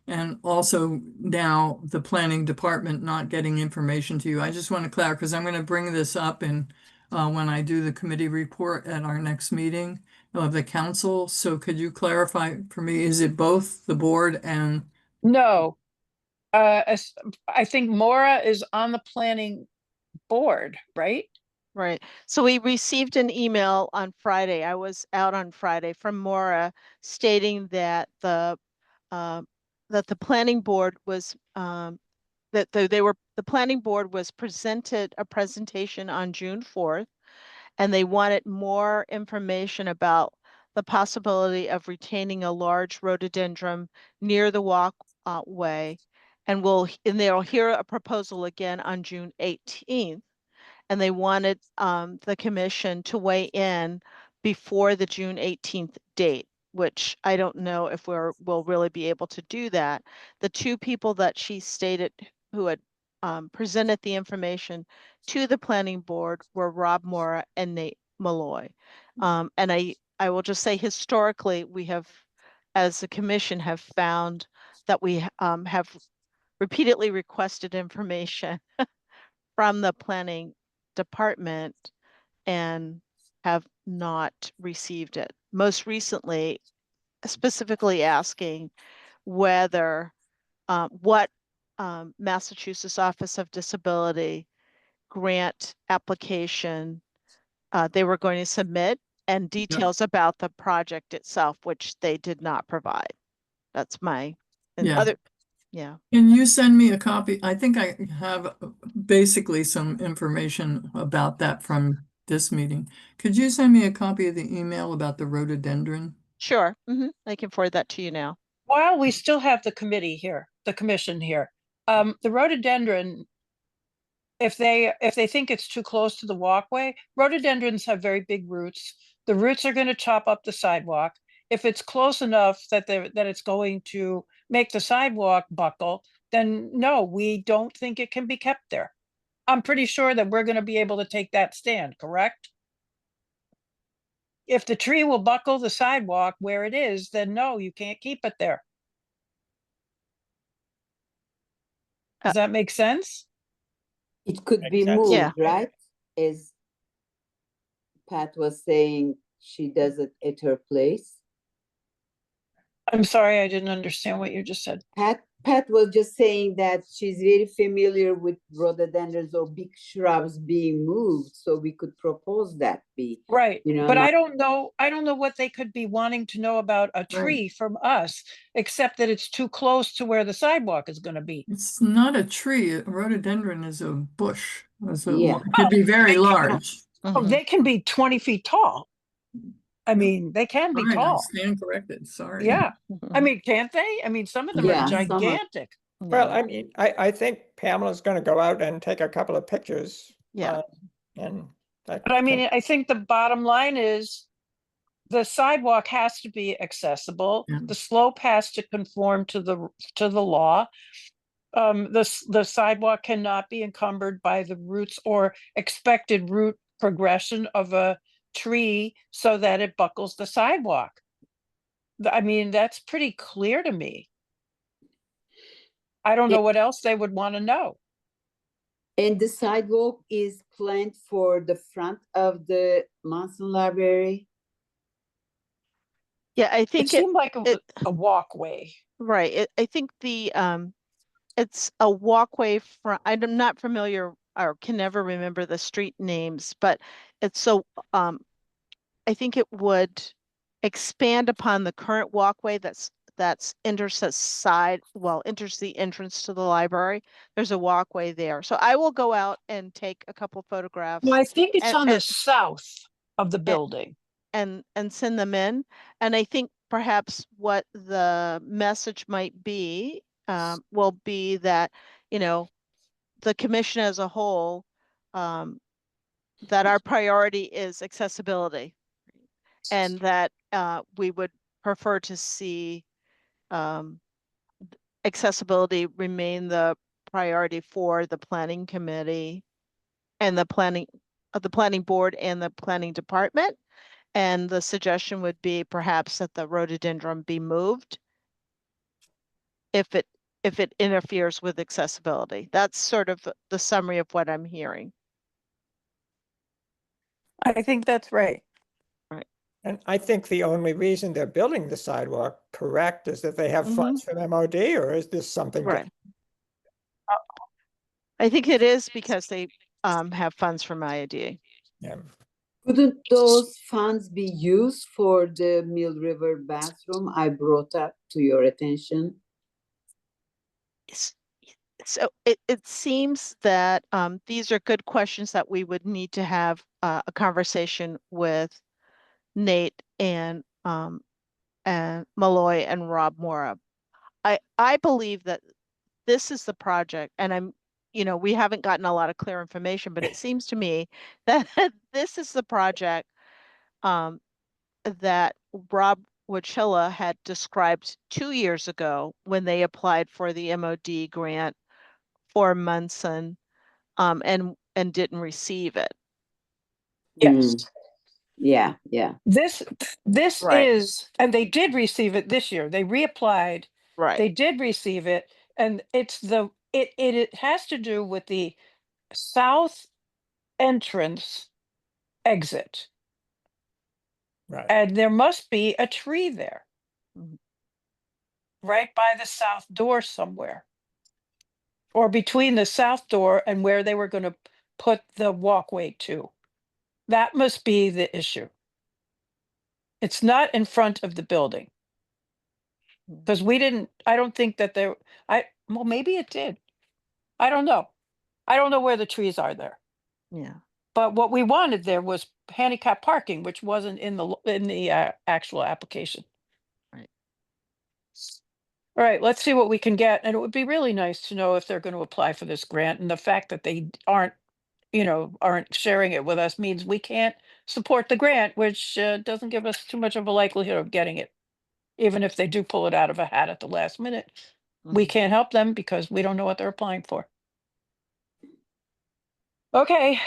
and also now the planning department not getting information to you. I just want to clarify because I'm going to bring this up in when I do the committee report at our next meeting of the council. So could you clarify for me, is it both the board and No, I think Maura is on the planning board, right? Right. So we received an email on Friday. I was out on Friday from Maura stating uh, that the planning board was the planning board was presented a presentation on June 4th, and they wanted more information about the possibility of retaining a large rhododendron near the walkway, and they'll hear a proposal again on June 18th, and they wanted the commission to weigh in before the June 18th date, which I don't know if we'll really be able to do that. The two people that she stated who had presented the information to the planning board were Rob Mora and Nate Malloy. And I will just say historically, we have, as a commission, have found that we have repeatedly requested information from the planning department and have not received it. Most recently, specifically asking whether what Massachusetts Office of Disability grant application they were going to submit and details about the project itself, which they did not provide. That's my and yeah. other, yeah. Can you send me a copy? I think I have basically some information about that from this meeting. Could you send me a copy of the email about the rhododendron? Sure. I can forward that to you now. While we still have the committee here, the commission here, The rhododendron, if they think it's too close to the walkway, rhododendrons have very big roots. The roots are going to chop up the sidewalk. If it's close enough that it's going to make the sidewalk buckle, then no, we don't think it can be kept there. I'm pretty sure that we're going to be able to take that stand, correct? If the tree will buckle the sidewalk where it is, then no, you can't keep it there. Does that make sense? It could be Makes sense. moved, Yeah. right? As Pat was saying, she does it at her place. I'm sorry, I didn't understand what you just said. Pat was just saying that she's very familiar with rhododendrons or big shrubs being moved, so we could propose that be, Right, you know, but not- I don't know what they could be wanting to know about a tree from us, except that it's too close to where the sidewalk is gonna be. It's not a tree. A rhododendron is a bush. Yeah. It could be very large. Oh, Mhm. they can be 20 feet tall. I mean, they can be Right, I tall. stand corrected, sorry. Yeah, I Mhm. mean, can't they? I mean, some of them are Yeah, some are. gigantic. Well, Yeah. I mean, I think Pamela's going to go out and take a couple of pictures. Yeah. And that But I can- mean, I think the bottom line is the sidewalk has to be accessible. Yeah. The slope has to conform to the law. The sidewalk cannot be encumbered by the roots or expected root progression of a tree so that it buckles the sidewalk. I mean, that's pretty clear to me. I don't know what else they would want to know. And the sidewalk is planned for the front of the Monson Library. Yeah, I It think seemed like it- a walkway. right. I think it's a walkway from, I'm not familiar or can never remember the street names, but it's so, I think it would expand upon the current walkway enters the entrance to the library. There's a walkway there. So I will go out and take a couple photographs Well, I think it's and- on the and- south of the building. and send them in. And I think perhaps what the message might be will be that, the commission as a whole, that our priority is accessibility, and that we would prefer to see accessibility remain the priority for the planning committee and the planning board and the planning department. And the suggestion would be perhaps that the rhododendron be moved if it interferes with accessibility. That's sort of the summary of what I'm hearing. I think that's right. And I think the only reason they're building the sidewalk, correct, is that they have funds from MOD, or is this something Right. different? I think it is because they have funds from IADA. Yeah. Couldn't those funds be used for the Mill River bathroom I brought up to your attention? So it seems that these are good questions that we would need to have a conversation with Nate and Malloy and Rob Mora. I believe that this is the project, and we haven't gotten a lot of clear information, but it seems to me that this is the project that Rob Wachilla had described 2 years ago when they applied for the MOD grant for Munson, and didn't receive it. Yes. Yeah, yeah. This Right. is, and they did receive it this year. They reapplied. Right. They did receive it, and it has to do with the south entrance exit, Right. and there must be a tree there, Mhm. right by the south door somewhere, or between the south door and where they were going to put the walkway to. That must be the issue. It's not in front of the building. Because I don't think that well, maybe it did. I don't know. I don't know where the trees are there. Yeah. But what we wanted there was handicap parking, which wasn't in the actual application. Right. All right, let's see what we can get. And it would be really nice to know if they're going to apply for this grant. And the fact that they aren't, aren't sharing it with us means we can't support the grant, which doesn't give us too much of a likelihood of getting it. Even if they do pull it out of a hat at the last minute, we can't help them because we don't know what they're applying for. Okay,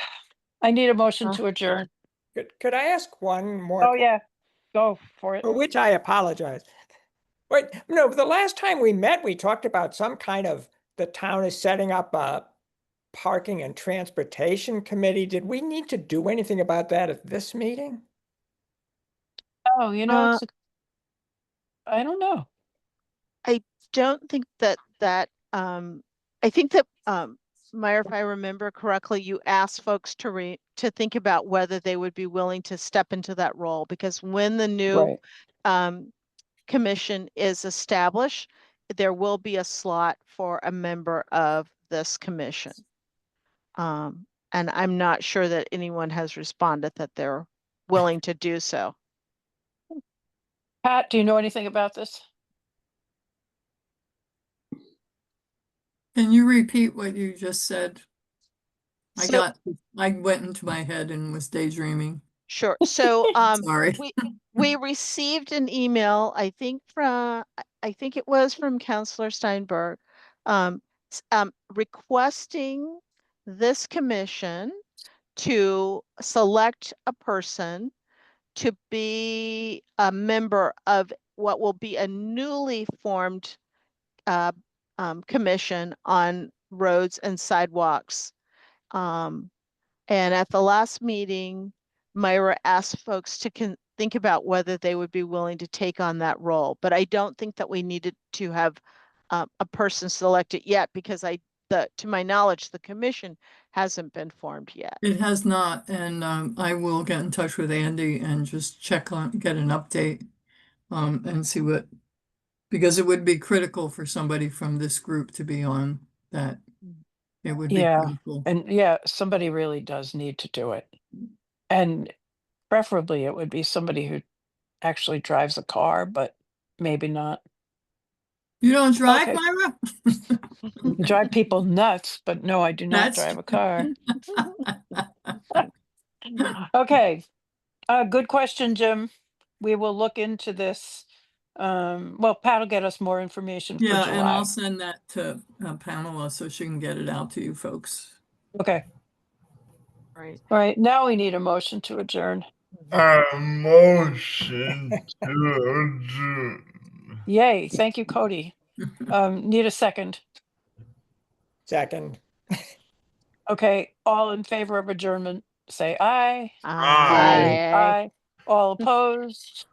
I need a motion to adjourn. Could I ask one more? Oh, yeah, go for it. For which I apologize. Wait, no, the last time we met, we talked about some kind of, the town is setting up a parking and transportation committee. Did we need to do anything about that at this meeting? Oh, I don't know. I don't think that I think that Meyer, if I remember correctly, you asked folks to think about whether they would be willing to step into that role, because when the new Right. commission is established, there will be a slot for a member of this commission. And I'm not sure that anyone has responded that they're willing to do so. Pat, do you know anything about this? Can you repeat what you just said? So- I went into my head and was daydreaming. Sure. So Sorry. we received an email, I think it was from Counselor Steinberg, requesting this commission to select a person to be a member of what will be a newly formed commission on roads and sidewalks. And at the last meeting, Myra asked folks to think about whether they would be willing to take on that role. But I don't think that we needed to have a person selected yet, because to my knowledge, the commission hasn't been formed yet. It has not, and I will get in touch with Andy and just get an update, and see because it would be critical for somebody from this group to be on that. It would be critical. And somebody really does need to do it. And preferably it would be somebody who actually drives a car, but maybe not. You don't drive, Okay. Myra? Drive people nuts, but no, I do not drive a car. Okay. Good question, Jim. We will look into this. Well, Pat will get us more information for Yeah, July. and I'll send that to Pamela so she can get it out to you folks. Okay. Right. All right. Now we need a motion to adjourn. A motion to adjourn. Yay. Thank you, Cody. Need a second. Second. Okay. All in favor of adjournment, say aye. Aye. Aye. All opposed?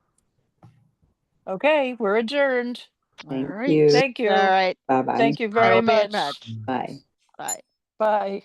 Okay, we're adjourned. Thank All right. you. Thank you. All right. Bye-bye. Thank you I very will be in much. touch. Bye. Bye. Bye.